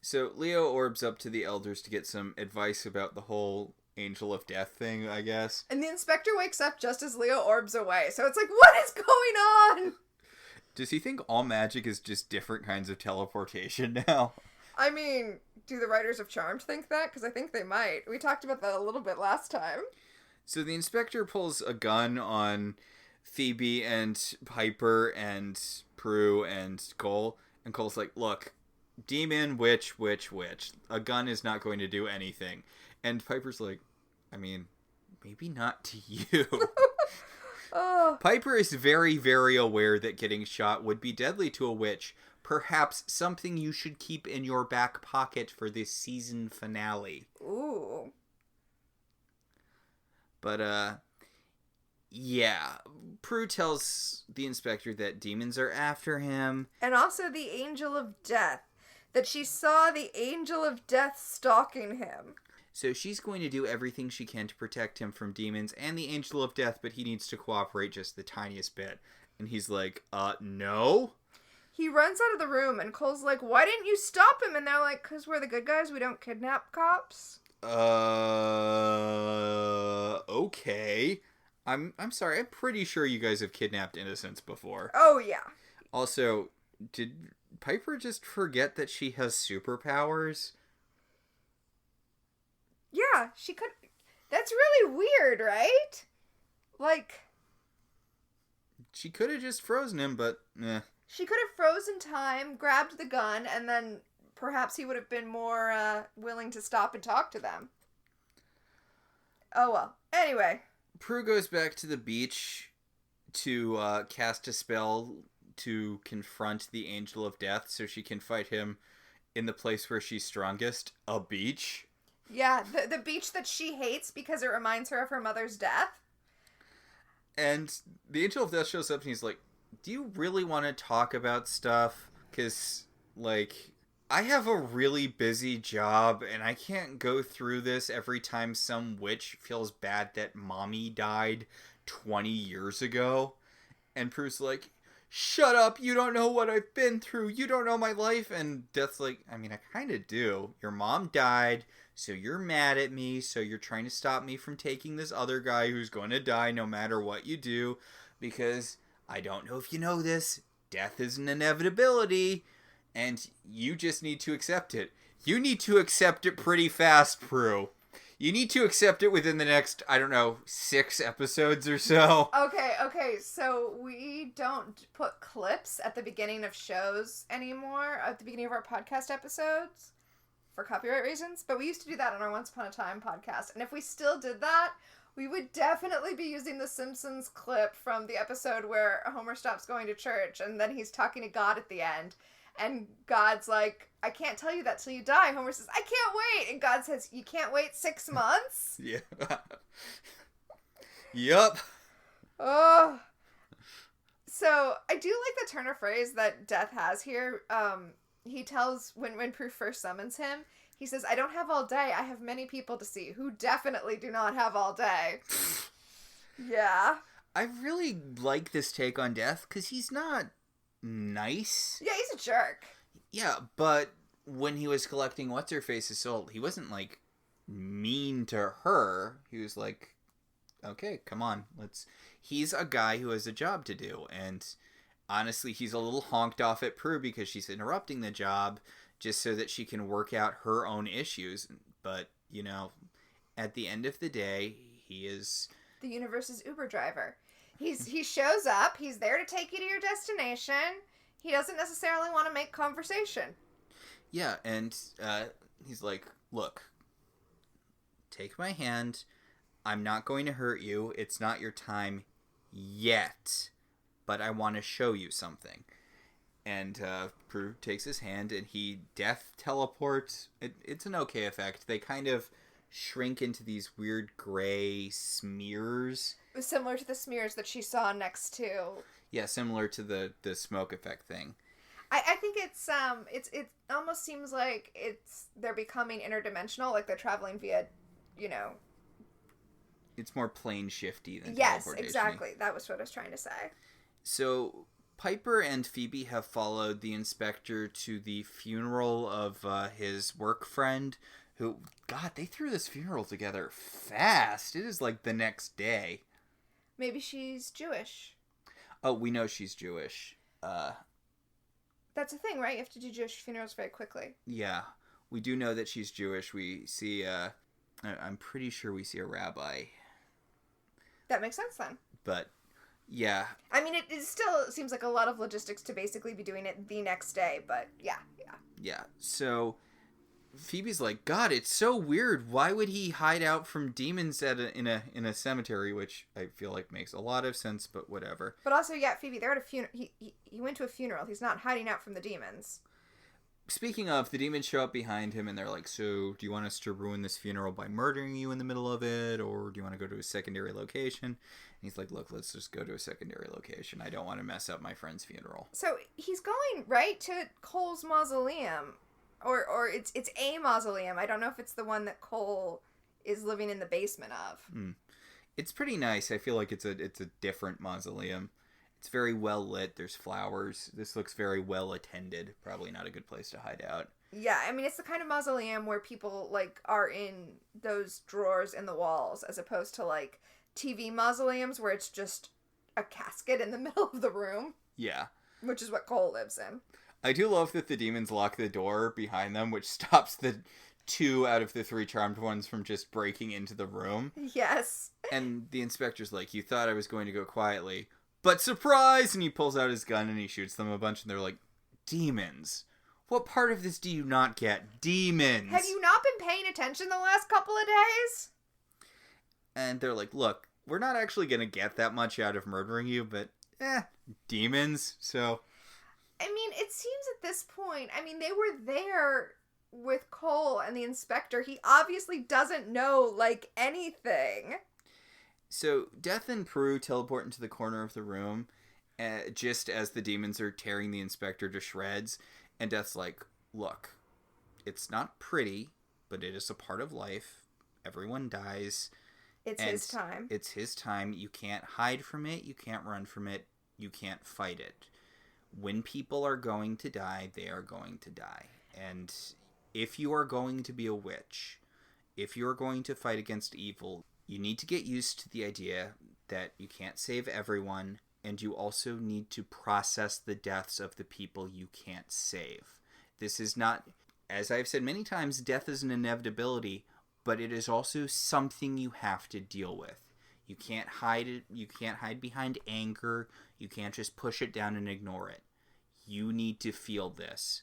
So Leo orbs up to the elders to get some advice about the whole Angel of Death thing, I guess. And the inspector wakes up just as Leo orbs away. So it's like, what is going on? Does he think all magic is just different kinds of teleportation now? I mean, do the writers of Charmed think that? Because I think they might. We talked about that a little bit last time. So the inspector pulls a gun on Phoebe and Piper and Prue and Cole. And Cole's like, look, demon, witch. A gun is not going to do anything. And Piper's like, I mean, maybe not to you. Oh. Piper is very, very aware that getting shot would be deadly to a witch. Perhaps something you should keep in your back pocket for this season finale. Ooh. But, yeah. Prue tells the inspector that demons are after him. And also the Angel of Death. That she saw the Angel of Death stalking him. So she's going to do everything she can to protect him from demons and the Angel of Death, but he needs to cooperate just the tiniest bit. And he's like, no? He runs out of the room, and Cole's like, why didn't you stop him? And they're like, because we're the good guys, we don't kidnap cops. Okay. I'm sorry, I'm pretty sure you guys have kidnapped innocents before. Oh, yeah. Also, did Piper just forget that she has superpowers? Yeah, she could... That's really weird, right? Like... She could have just frozen him, but, She could have frozen time, grabbed the gun, and then perhaps he would have been more willing to stop and talk to them. Oh well. Anyway. Prue goes back to the beach to cast a spell to confront the Angel of Death so she can fight him in the place where she's strongest, a beach. Yeah, the beach that she hates because it reminds her of her mother's death. And the Angel of Death shows up and he's like, do you really want to talk about stuff? Because, like, I have a really busy job and I can't go through this every time some witch feels bad that mommy died 20 years ago. And Prue's like, shut up, you don't know what I've been through, you don't know my life. And Death's like, I mean, I kind of do. Your mom died, so you're mad at me, so you're trying to stop me from taking this other guy who's going to die no matter what you do, because I don't know if you know this, death is an inevitability, and you just need to accept it. You need to accept it pretty fast, Prue. You need to accept it within the next, I don't know, 6 episodes or so. Okay, so we don't put clips at the beginning of shows anymore, at the beginning of our podcast episodes, for copyright reasons, but we used to do that on our Once Upon a Time podcast, and if we still did that, we would definitely be using the Simpsons clip from the episode where Homer stops going to church, and then he's talking to God at the end, and God's like, I can't tell you that till you die. Homer says, I can't wait. And God says, you can't wait 6 months? Yeah. Yup. Oh. So, I do like the turn of phrase that Death has here. He tells, when Prue first summons him, he says, I don't have all day. I have many people to see who definitely do not have all day. Yeah. I really like this take on Death, because he's not nice. Yeah, he's a jerk. Yeah, but when he was collecting What's-Her-Face's soul, he wasn't, like, mean to her. He was like, okay, come on, let's... He's a guy who has a job to do, and honestly, he's a little honked off at Prue because she's interrupting the job just so that she can work out her own issues. But, you know, at the end of the day, he is... The universe's Uber driver. He shows up, he's there to take you to your destination. He doesn't necessarily want to make conversation. Yeah, and he's like, look, take my hand. I'm not going to hurt you. It's not your time yet, but I want to show you something. And Prue takes his hand, and he death teleports. It's an okay effect. They kind of shrink into these weird gray smears. Similar to the smears that she saw next to... Yeah, similar to the smoke effect thing. I think it almost seems like they're becoming interdimensional, like they're traveling via, you know... It's more plane shifty than Yes, teleportation. exactly. That was what I was trying to say. So, Piper and Phoebe have followed the inspector to the funeral of his work friend, who, God, they threw this funeral together fast. It is like the next day. Maybe she's Jewish. Oh, we know she's Jewish. That's a thing, right? You have to do Jewish funerals very quickly. Yeah, we do know that she's Jewish. We see, I'm pretty sure we see a rabbi. That makes sense then. But, yeah. I mean, it still seems like a lot of logistics to basically be doing it the next day, but yeah. Yeah, so Phoebe's like, God, it's so weird. Why would he hide out from demons in a cemetery? Which I feel like makes a lot of sense, but whatever. But also, yeah, Phoebe, they're at a funeral. He went to a funeral. He's not hiding out from the demons. Speaking of, the demons show up behind him, and they're like, so do you want us to ruin this funeral by murdering you in the middle of it, or do you want to go to a secondary location? And he's like, look, let's just go to a secondary location. I don't want to mess up my friend's funeral. So he's going, right, to Cole's mausoleum. Or it's a mausoleum. I don't know if it's the one that Cole is living in the basement of. It's pretty nice. I feel like it's a different mausoleum. It's very well lit. There's flowers. This looks very well attended. Probably not a good place to hide out. Yeah, I mean, it's the kind of mausoleum where people, like, are in those drawers in the walls, as opposed to, like, TV mausoleums where it's just a casket in the middle of the room. Yeah. Which is what Cole lives in. I do love that the demons lock the door behind them, which stops the 2 out of the 3 charmed ones from just breaking into the room. Yes. And the inspector's like, you thought I was going to go quietly, but surprise! And he pulls out his gun and he shoots them a bunch, and they're like, demons. What part of this do you not get? Demons! Have you not been paying attention the last couple of days? And they're like, look, we're not actually going to get that much out of murdering you, but, demons, so... I mean, it seems at this point, I mean, they were there with Cole and the inspector. He obviously doesn't know, like, anything. So, Death and Prue teleport into the corner of the room, just as the demons are tearing the inspector to shreds. And Death's like, look, it's not pretty, but it is a part of life. Everyone dies. It's his time. It's his time. You can't hide from it. You can't run from it. You can't fight it. When people are going to die, they are going to die. And if you are going to be a witch, if you are going to fight against evil, you need to get used to the idea that you can't save everyone, and you also need to process the deaths of the people you can't save. This is not, as I've said many times, death is an inevitability, but it is also something you have to deal with. You can't hide it. You can't hide behind anger. You can't just push it down and ignore it. You need to feel this,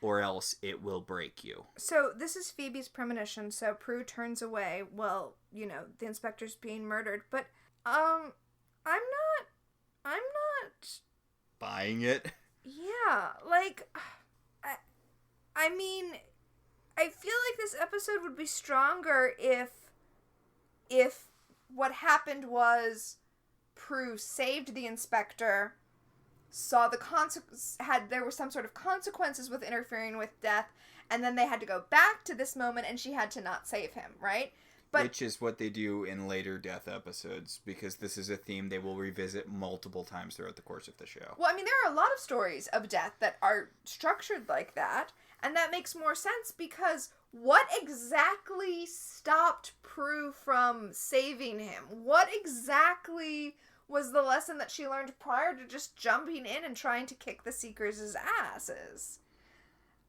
or else it will break you. So this is Phoebe's premonition. So Prue turns away. Well, the inspector's being murdered. But I'm not buying it. Yeah, like I mean, I feel like this episode would be stronger if what happened was Prue saved the inspector, saw the there was some sort of consequences with interfering with death, and then they had to go back to this moment and she had to not save him, right? Which is what they do in later death episodes, because this is a theme they will revisit multiple times throughout the course of the show. Well, I mean, there are a lot of stories of death that are structured like that, and that makes more sense because what exactly stopped Prue from saving him? What exactly was the lesson that she learned prior to just jumping in and trying to kick the Seekers' asses?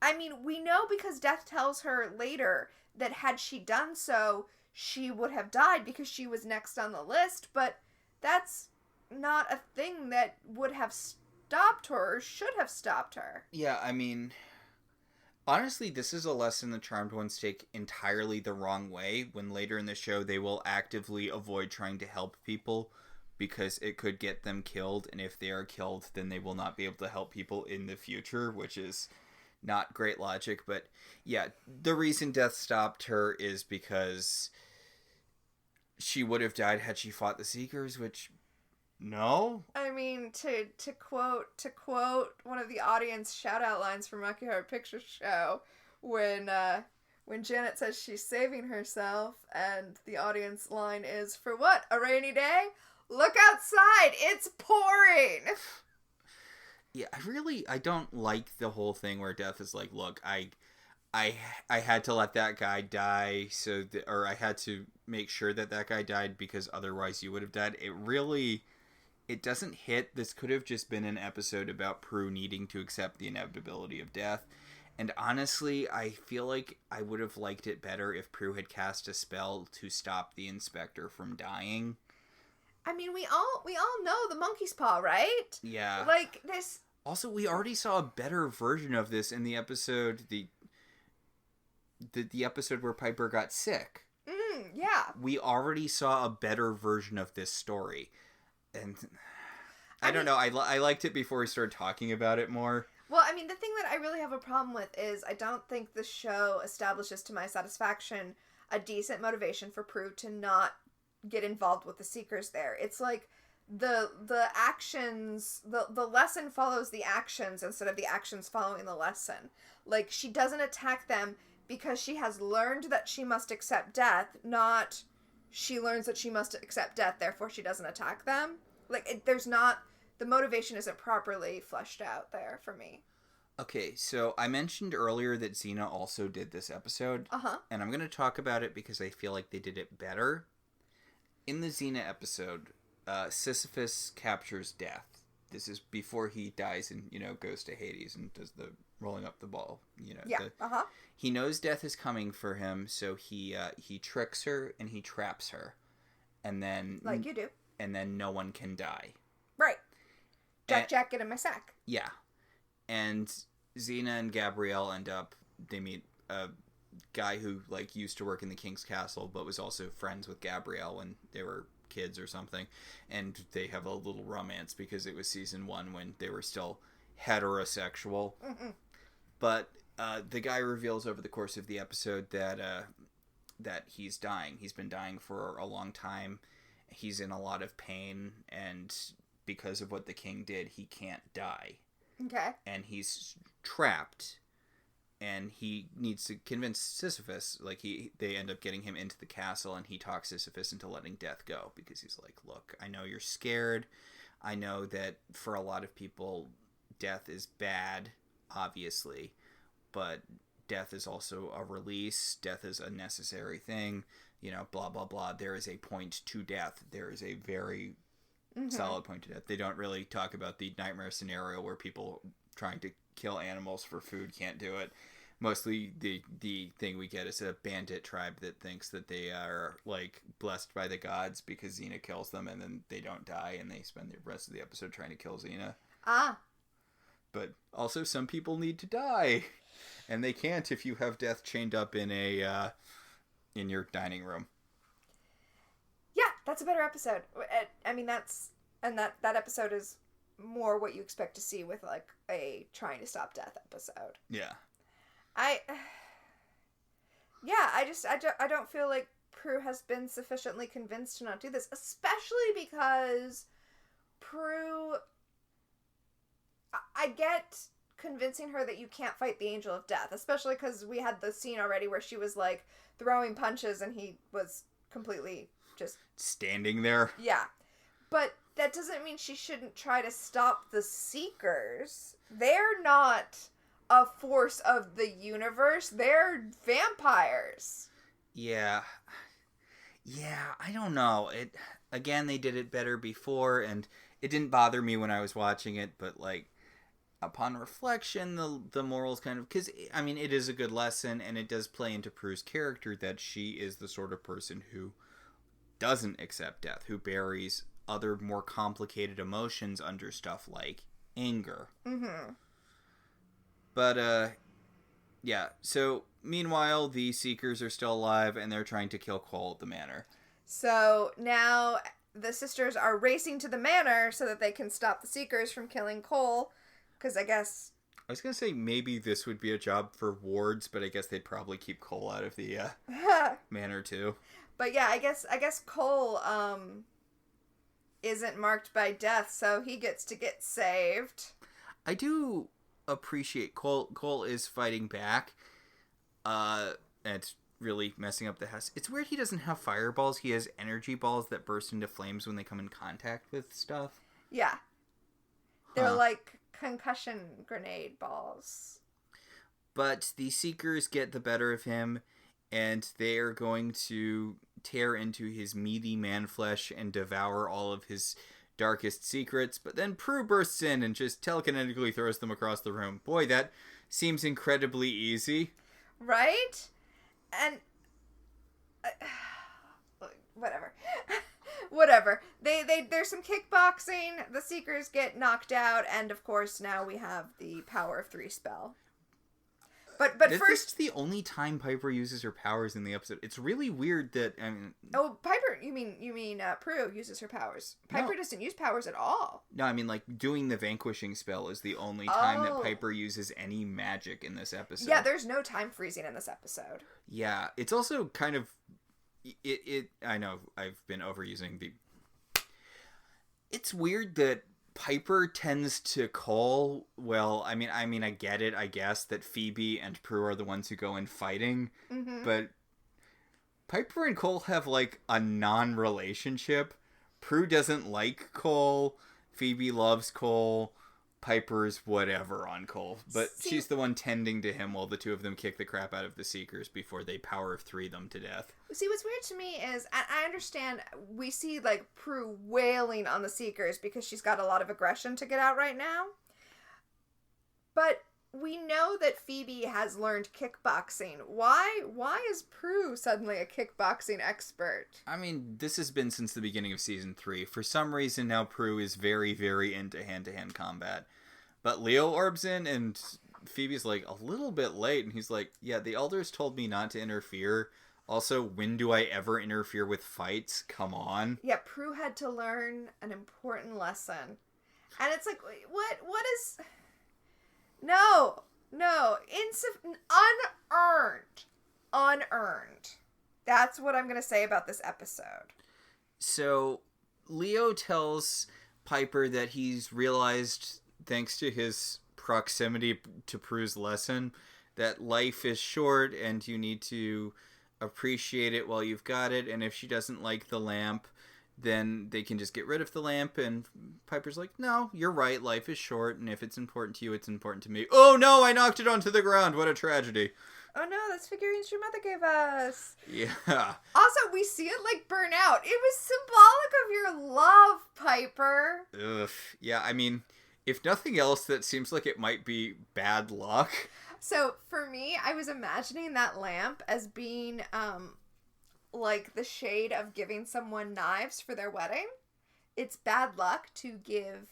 I mean, we know because Death tells her later that had she done so, she would have died because she was next on the list, but that's not a thing that would have stopped her or should have stopped her. Yeah, I mean, honestly, this is a lesson the Charmed Ones take entirely the wrong way when later in the show they will actively avoid trying to help people because it could get them killed, and if they are killed, then they will not be able to help people in the future, which is not great logic. But yeah, the reason Death stopped her is because she would have died had she fought the Seekers, which no. I mean, to quote one of the audience shout out lines from Rocky Horror Picture Show, when Janet says she's saving herself, and the audience line is, "For what? A rainy day? Look outside, it's pouring." Yeah, I don't like the whole thing where Death is like, look, I had to let that guy die, or I had to make sure that guy died because otherwise you would have died. It doesn't hit. This could have just been an episode about Prue needing to accept the inevitability of death. And honestly, I feel like I would have liked it better if Prue had cast a spell to stop the inspector from dying. I mean, we all know the monkey's paw, right? Yeah. Like, this... Also, we already saw a better version of this in the episode, the episode where Piper got sick. Yeah. We already saw a better version of this story. And I don't know, I liked it before we started talking about it more. Well, I mean, the thing that I really have a problem with is I don't think the show establishes to my satisfaction a decent motivation for Prue to not get involved with the Seekers there. It's like the actions, the lesson follows the actions instead of the actions following the lesson. Like, she doesn't attack them because she has learned that she must accept death, not she learns that she must accept death, therefore she doesn't attack them. Like, the motivation isn't properly fleshed out there for me. Okay, so I mentioned earlier that Xena also did this episode. Uh-huh. And I'm going to talk about it because I feel like they did it better. In the Xena episode, Sisyphus captures Death. This is before he dies and, goes to Hades and does the rolling up the ball. Yeah, uh-huh. He knows Death is coming for him, so he tricks her and he traps her. And then... Like you do. And then no one can die. Right. Jack, get in my sack. Yeah. And Xena and Gabrielle they meet a guy who, used to work in the King's Castle, but was also friends with Gabrielle when they were kids or something. And they have a little romance because it was season 1 when they were still heterosexual. Mm-mm. But the guy reveals over the course of the episode that he's dying. He's been dying for a long time. He's in a lot of pain, and because of what the king did, he can't die. Okay. And he's trapped, and he needs to convince Sisyphus. They end up getting him into the castle, and he talks Sisyphus into letting Death go because he's like, "Look, I know you're scared. I know that for a lot of people, death is bad, obviously, but death is also a release. Death is a necessary thing. Blah blah blah. There is a point to death. There is a very solid point to death. They don't really talk about the nightmare scenario where people trying to kill animals for food can't do it. Mostly the thing we get is a bandit tribe that thinks that they are like blessed by the gods because Xena kills them, and then they don't die, and they spend the rest of the episode trying to kill Xena. Ah. But also some people need to die, and they can't if you have death chained up in in your dining room. Yeah, that's a better episode. I mean, that episode is more what you expect to see with like a trying to stop death episode. Yeah. I don't feel like Prue has been sufficiently convinced to not do this, especially because Prue, I get convincing her that you can't fight the Angel of Death, especially because we had the scene already where she was like throwing punches and he was completely just standing there. Yeah. But that doesn't mean she shouldn't try to stop the Seekers. They're not a force of the universe. They're vampires. Yeah, I don't know. Again, they did it better before, and it didn't bother me when I was watching it, but like upon reflection, the morals kind of, because I mean it is a good lesson, and it does play into Prue's character that she is the sort of person who doesn't accept death, who buries other more complicated emotions under stuff like anger. Mm-hmm. But, yeah. So, meanwhile, the Seekers are still alive, and they're trying to kill Cole at the Manor. So, now the sisters are racing to the Manor so that they can stop the Seekers from killing Cole. Because I guess... I was going to say maybe this would be a job for wards, but I guess they'd probably keep Cole out of the Manor, too. But yeah, I guess Cole, isn't marked by death, so he gets to get saved. I do appreciate Cole is fighting back. And it's really messing up the house. It's weird he doesn't have fireballs. He has energy balls that burst into flames when they come in contact with stuff. Yeah. They're like concussion grenade balls. But the Seekers get the better of him, and they are going to tear into his meaty man flesh and devour all of his darkest secrets, but then Prue bursts in and just telekinetically throws them across the room. Boy, that seems incredibly easy. Right? And... whatever. Whatever. There's some kickboxing, the Seekers get knocked out, and of course now we have the Power of 3 spell. But This first... is the only time Piper uses her powers in the episode. It's really weird that, I mean... Oh, Piper, you mean Prue uses her powers. Piper doesn't use powers at all. No, I mean, like, doing the vanquishing spell is the only time that Piper uses any magic in this episode. Yeah, there's no time freezing in this episode. Yeah, it's also kind of... I know, I've been overusing the... It's weird that Piper tends to call, well, I mean, I get it, I guess, that Phoebe and Prue are the ones who go in fighting, but Piper and Cole have, like, a non-relationship. Prue doesn't like Cole, Phoebe loves Cole, Piper's whatever on Cole, but she's the one tending to him while the two of them kick the crap out of the Seekers before they Power of 3 them to death. See, what's weird to me is, I understand, we see, like, Prue wailing on the Seekers because she's got a lot of aggression to get out right now, but we know that Phoebe has learned kickboxing. Why is Prue suddenly a kickboxing expert? I mean, this has been since the beginning of Season 3. For some reason now Prue is very, very into hand-to-hand combat. But Leo orbs in and Phoebe's like, a little bit late. And he's like, yeah, the elders told me not to interfere. Also, when do I ever interfere with fights? Come on. Yeah, Prue had to learn an important lesson. And it's like, what is... No. Unearned. That's what I'm going to say about this episode. So, Leo tells Piper that he's realized, thanks to his proximity to Prue's lesson, that life is short and you need to appreciate it while you've got it. And if she doesn't like the lamp, then they can just get rid of the lamp. And Piper's like, no, you're right, life is short, and if it's important to you, it's important to me. Oh no, I knocked it onto the ground, what a tragedy. Oh no, that's figurines your mother gave us. Yeah. Also, we see it like burn out. It was symbolic of your love, Piper. Ugh. Yeah, I mean, if nothing else, that seems like it might be bad luck. So for me, I was imagining that lamp as being like the shade of giving someone knives for their wedding. It's bad luck to give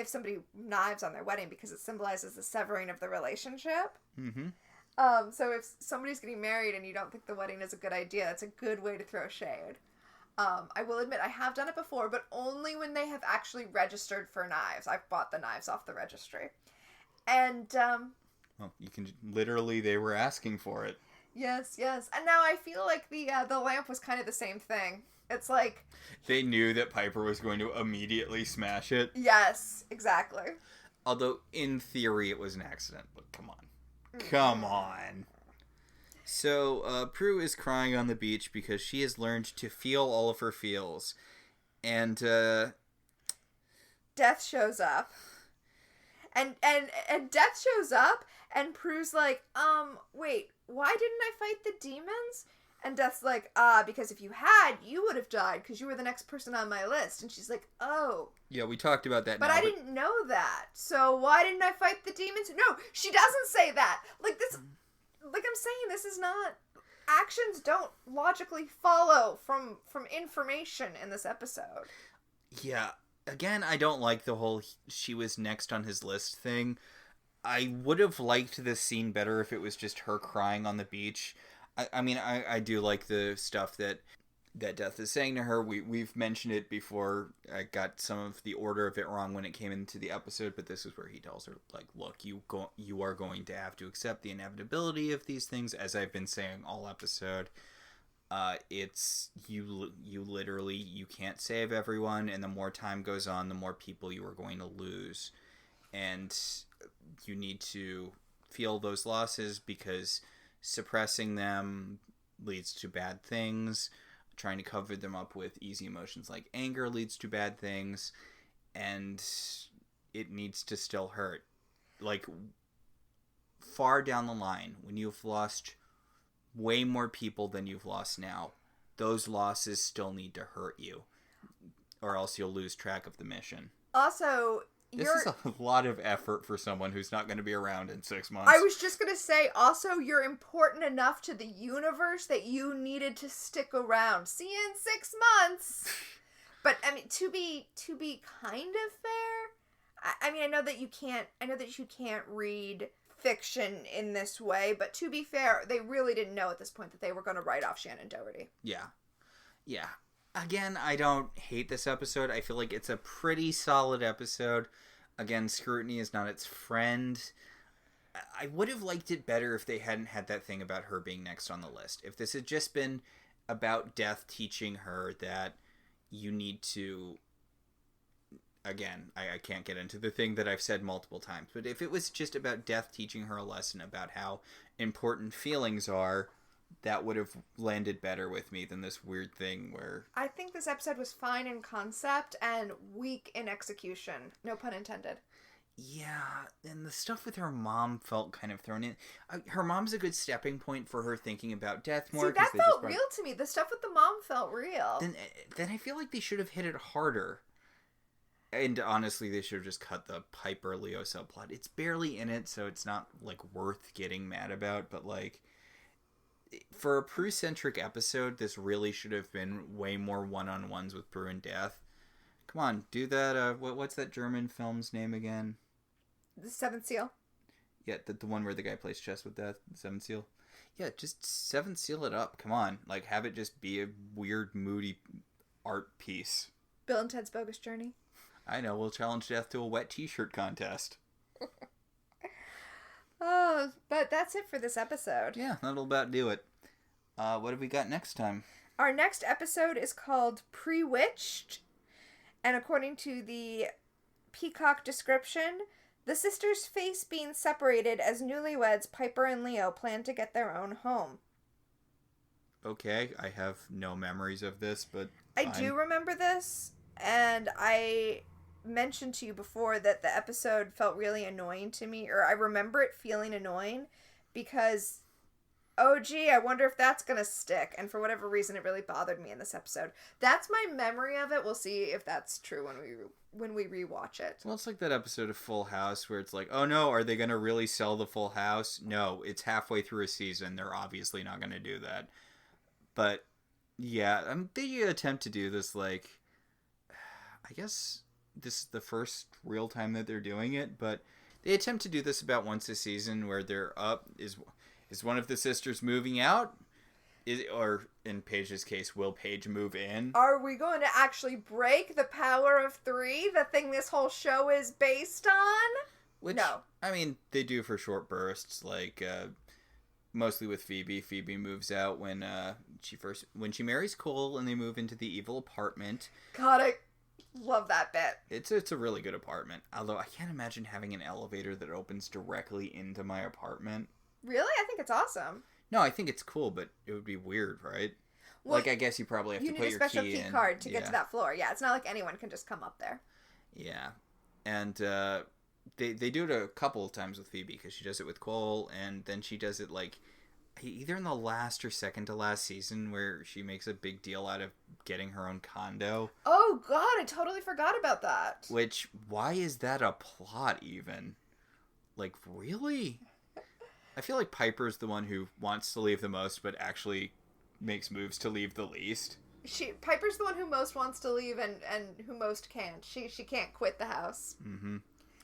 somebody knives on their wedding because it symbolizes the severing of the relationship. Mm-hmm. So if somebody's getting married and you don't think the wedding is a good idea, that's a good way to throw shade. I will admit I have done it before, but only when they have actually registered for knives. I've bought the knives off the registry. And, well, you can literally, they were asking for it. Yes. And now I feel like the lamp was kind of the same thing. It's like... They knew that Piper was going to immediately smash it. Yes, exactly. Although, in theory, it was an accident. But come on. Come on. So, Prue is crying on the beach because she has learned to feel all of her feels. And, Death shows up. And Death shows up, and Prue's like, wait, why didn't I fight the demons? And Death's like, because if you had, you would have died, because you were the next person on my list. And she's like, oh. Yeah, we talked about that. But I didn't know that. So why didn't I fight the demons? No, she doesn't say that. Like I'm saying, this is not... Actions don't logically follow from information in this episode. Yeah. Again, I don't like the whole she was next on his list thing. I would have liked this scene better if it was just her crying on the beach. I mean, I do like the stuff that Death is saying to her. We've mentioned it before. I got some of the order of it wrong when it came into the episode, but this is where he tells her, like, look, you are going to have to accept the inevitability of these things, as I've been saying all episode. It's you literally, you can't save everyone, and the more time goes on, the more people you are going to lose, and you need to feel those losses because suppressing them leads to bad things. Trying to cover them up with easy emotions like anger leads to bad things, and it needs to still hurt. Like, far down the line, when you've lost way more people than you've lost now, those losses still need to hurt you, or else you'll lose track of the mission. Also, this is a lot of effort for someone who's not going to be around in 6 months. I was just going to say, also, you're important enough to the universe that you needed to stick around. See you in 6 months. But, I mean, to be kind of fair, I mean, I know that you can't read fiction in this way, but to be fair, they really didn't know at this point that they were going to write off Shannon Doherty. Yeah. Again, I don't hate this episode. I feel like it's a pretty solid episode. Again, scrutiny is not its friend. I would have liked it better if they hadn't had that thing about her being next on the list. If this had just been about Death teaching her that you need to... Again, I can't get into the thing that I've said multiple times, but if it was just about Death teaching her a lesson about how important feelings are, that would have landed better with me than this weird thing where... I think this episode was fine in concept and weak in execution. No pun intended. Yeah, and the stuff with her mom felt kind of thrown in. Her mom's a good stepping point for her thinking about Death more. See, that felt real to me. The stuff with the mom felt real. Then I feel like they should have hit it harder. And honestly, they should have just cut the Piper Leo subplot. It's barely in it, so it's not, like, worth getting mad about, but, like... For a Prue-centric episode, this really should have been way more one-on-ones with Prue and Death. Come on, do that, what's that German film's name again? The Seventh Seal? Yeah, the one where the guy plays chess with Death, the Seventh Seal. Yeah, just Seventh Seal it up, come on. Like, have it just be a weird, moody art piece. Bill and Ted's Bogus Journey? I know, we'll challenge Death to a wet t-shirt contest. Oh, but that's it for this episode. Yeah, that'll about do it. What have we got next time? Our next episode is called Pre-Witched, and according to the Peacock description, the sisters face being separated as newlyweds Piper and Leo plan to get their own home. Okay, I have no memories of this, but I do remember this, and I mentioned to you before that the episode felt really annoying to me, or I remember it feeling annoying because oh gee, I wonder if that's gonna stick. And for whatever reason, it really bothered me in this episode. That's my memory of it. We'll see if that's true when we rewatch it. Well, it's like that episode of Full House where it's like, oh no, are they going to really sell the full house? No, it's halfway through a season. They're obviously not going to do that. But yeah, they attempt to do this, like, I guess this is the first real time that they're doing it, but they attempt to do this about once a season where they're up. Is one of the sisters moving out? Or in Paige's case, will Paige move in? Are we going to actually break the power of 3, the thing this whole show is based on? Which, no. I mean, they do for short bursts, like mostly with Phoebe. Phoebe moves out when she marries Cole and they move into the evil apartment. God, I love that bit. It's a really good apartment. Although I can't imagine having an elevator that opens directly into my apartment. Really? I think it's awesome. No, I think it's cool, but it would be weird, right? Well, like, I guess you probably have to put your key in. You need a special key card to get to that floor. Yeah, it's not like anyone can just come up there. Yeah. And they do it a couple of times with Phoebe, because she does it with Cole, and then she does it, like, either in the last or second to last season, where she makes a big deal out of getting her own condo. Oh, God, I totally forgot about that. Which, why is that a plot, even? Like, really? I feel like Piper's the one who wants to leave the most, but actually makes moves to leave the least. Piper's the one who most wants to leave and who most can't. She can't quit the house. Mm-hmm.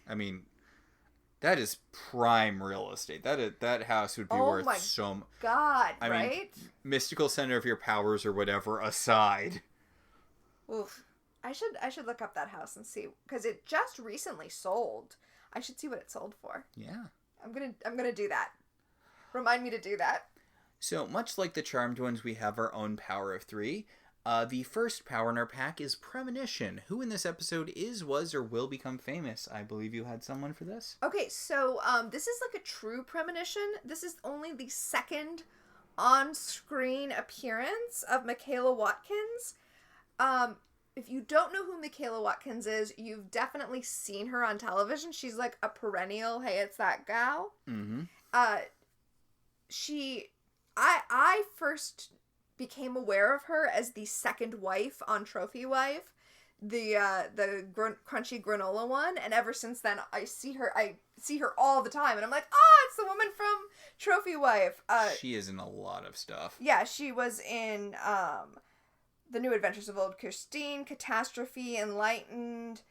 I mean, that is prime real estate. That house would be worth so much. God, I right? mean, mystical center of your powers or whatever aside. Oof. I should look up that house and see, because it just recently sold. I should see what it sold for. Yeah. I'm gonna do that. Remind me to do that. So, much like the Charmed ones, we have our own power of 3. The first power in our pack is Premonition. Who in this episode was, or will become famous? I believe you had someone for this. Okay, so this is like a true premonition. This is only the second on-screen appearance of Michaela Watkins. If you don't know who Michaela Watkins is, you've definitely seen her on television. She's like a perennial, hey, it's that gal. Mm-hmm. I first became aware of her as the second wife on Trophy Wife, the crunchy granola one, and ever since then I see her all the time, and I'm like, it's the woman from Trophy Wife. She is in a lot of stuff. Yeah, she was in The New Adventures of Old Christine, Catastrophe, Enlightened,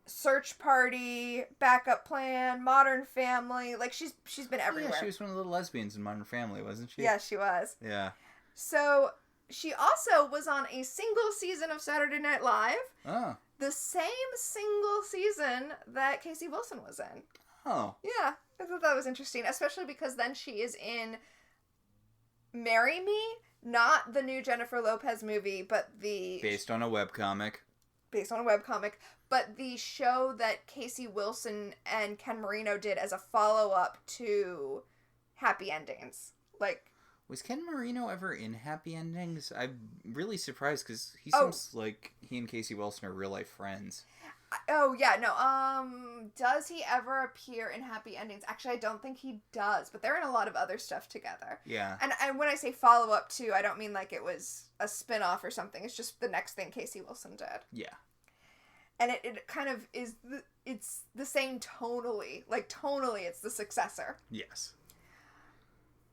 Search Party, Backup Plan, Modern Family. Like, she's been everywhere. Yeah, she was one of the little lesbians in Modern Family, wasn't she? Yeah, she was. Yeah. So, she also was on a single season of Saturday Night Live. Oh. The same single season that Casey Wilson was in. Oh. Yeah, I thought that was interesting, especially because then she is in Marry Me, not the new Jennifer Lopez movie, but the... Based on a webcomic, but the show that Casey Wilson and Ken Marino did as a follow-up to Happy Endings. Like... Was Ken Marino ever in Happy Endings? I'm really surprised because he seems like he and Casey Wilson are real-life friends. Oh, yeah, no, does he ever appear in Happy Endings? Actually, I don't think he does, but they're in a lot of other stuff together. Yeah. And when I say follow-up to, I don't mean like it was a spin-off or something. It's just the next thing Casey Wilson did. Yeah. And it kind of is, it's the same tonally. Like, tonally, it's the successor. Yes.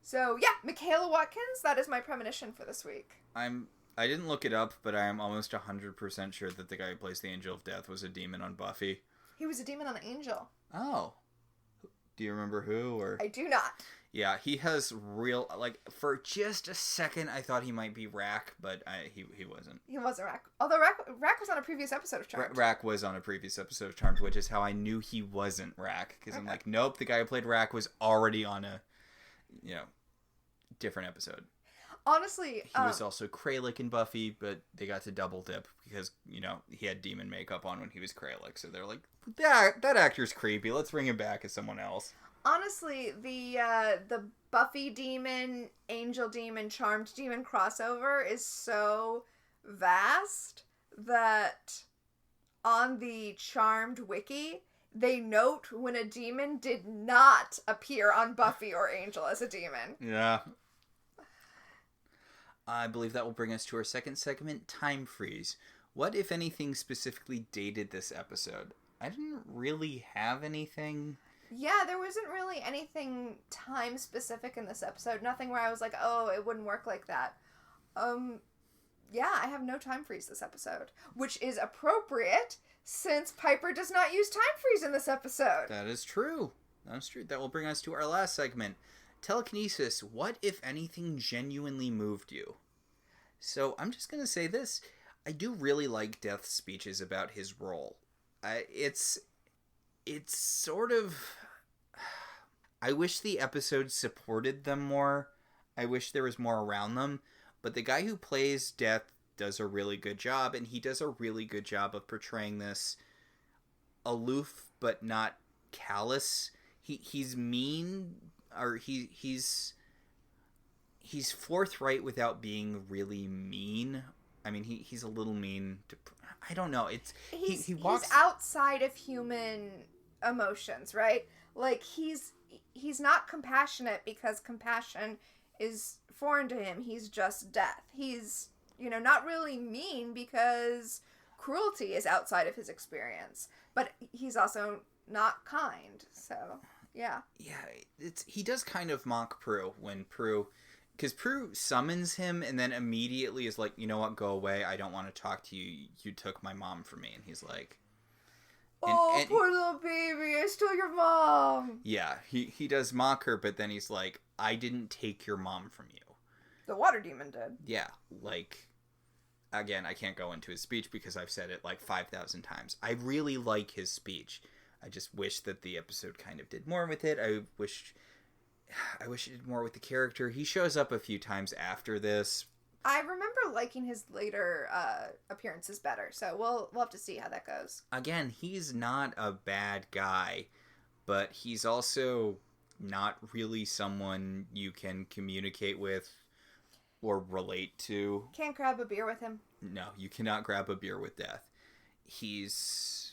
So, yeah, Michaela Watkins, that is my premonition for this week. I didn't look it up, but I am almost 100% sure that the guy who plays the Angel of Death was a demon on Buffy. He was a demon on Angel. Oh. Do you remember who? Or I do not. Yeah, he has real... Like, for just a second, I thought he might be Rack, but he wasn't. He wasn't Rack. Although Rack was on a previous episode of Charmed. Rack was on a previous episode of Charmed, which is how I knew he wasn't Rack. Because I'm like, nope, the guy who played Rack was already on a, different episode. Honestly, he was also Kralik in Buffy, but they got to double dip because, he had demon makeup on when he was Kralik. So they're like, that actor's creepy. Let's bring him back as someone else. Honestly, the Buffy demon, Angel demon, Charmed demon crossover is so vast that on the Charmed wiki, they note when a demon did not appear on Buffy or Angel as a demon. Yeah. I believe that will bring us to our second segment, Time Freeze. What, if anything, specifically dated this episode? I didn't really have anything. Yeah, there wasn't really anything time specific in this episode. Nothing where I was like, oh, it wouldn't work like that. Yeah, I have no time freeze this episode, which is appropriate since Piper does not use time freeze in this episode. That is true. That's true. That will bring us to our last segment, Telekinesis. What, if anything, genuinely moved you? So I'm just going to say this. I do really like Death's speeches about his role. It's sort of... I wish the episode supported them more. I wish there was more around them. But the guy who plays Death does a really good job, and he does a really good job of portraying this aloof but not callous. He's mean, or he's forthright without being really mean. I mean, he's a little mean to... I don't know. He walks... He's outside of human emotions, right? Like, he's not compassionate because compassion is foreign to him. He's just death. He's, not really mean because cruelty is outside of his experience. But he's also not kind. So, yeah. Yeah, he does kind of mock Prue when Prue... Because Prue summons him and then immediately is like, you know what, go away. I don't want to talk to you. You took my mom from me. And he's like... And poor little baby. I stole your mom. Yeah, he does mock her, but then he's like, I didn't take your mom from you. The water demon did. Yeah, like... Again, I can't go into his speech because I've said it like 5,000 times. I really like his speech. I just wish that the episode kind of did more with it. I wish it did more with the character. He shows up a few times after this. I remember liking his later appearances better, so we'll have to see how that goes. Again, he's not a bad guy, but he's also not really someone you can communicate with or relate to. Can't grab a beer with him. No, you cannot grab a beer with Death. He's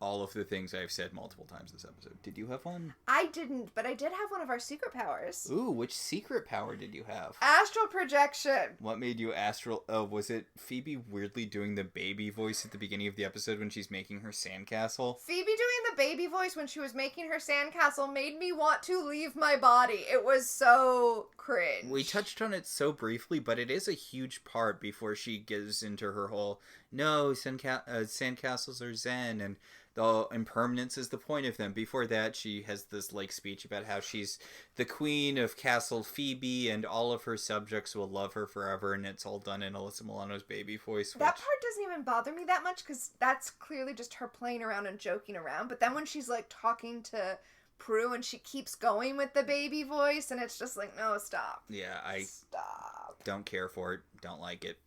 all of the things I've said multiple times this episode. Did you have one? I didn't, but I did have one of our secret powers. Ooh, which secret power did you have? Astral projection. What made you astral... Oh, was it Phoebe weirdly doing the baby voice at the beginning of the episode when she's making her sandcastle? Phoebe doing the baby voice when she was making her sandcastle made me want to leave my body. It was so cringe. We touched on it so briefly, but it is a huge part before she gives into her whole, no, sandcastles are zen, and the impermanence is the point of them. Before that, she has this speech about how she's the queen of Castle Phoebe and all of her subjects will love her forever, and it's all done in Alyssa Milano's baby voice. That part doesn't even bother me that much because that's clearly just her playing around and joking around. But then when she's talking to Prue and she keeps going with the baby voice, and it's just like, no, stop. Yeah, Stop. Don't care for it. Don't like it.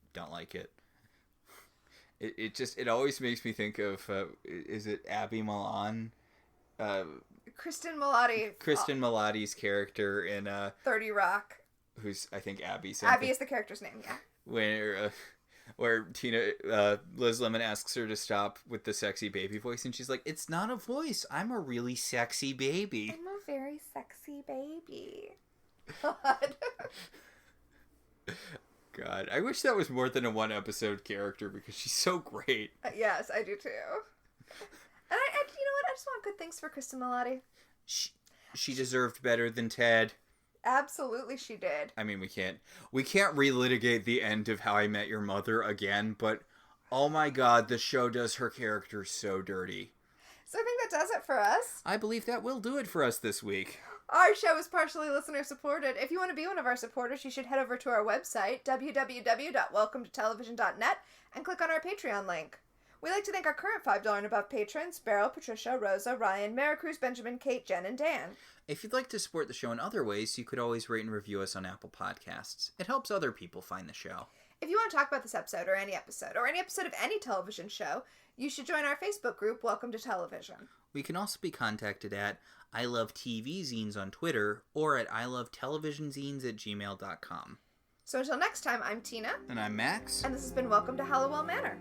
It always makes me think of, is it Abby Milan? Kristen Milotti. Kristen Milotti's character in 30 Rock. Who's, I think, Abby something. Abby is the character's name, yeah. Where Liz Lemon asks her to stop with the sexy baby voice, and she's like, it's not a voice. I'm a really sexy baby. I'm a very sexy baby. God. God, I wish that was more than a one episode character because she's so great. Yes, I do too. And I you know what? I just want good things for Kristen Milotti. She deserved better than Ted. Absolutely, she did. I mean, we can't relitigate the end of How I Met Your Mother again, but oh my God, the show does her character so dirty. So I think that does it for us. I believe that will do it for us this week. Our show is partially listener supported. If you want to be one of our supporters, you should head over to our website, www.welcometotelevision.net, and click on our Patreon link. We'd like to thank our current $5 and above patrons, Beryl, Patricia, Rosa, Ryan, Maricruz, Benjamin, Kate, Jen, and Dan. If you'd like to support the show in other ways, you could always rate and review us on Apple Podcasts. It helps other people find the show. If you want to talk about this episode or any episode of any television show, you should join our Facebook group, Welcome to Television. We can also be contacted at I Love TV Zines on Twitter or at ilovetelevisionzines@gmail.com. So until next time, I'm Tina. And I'm Max. And this has been Welcome to Halliwell Manor.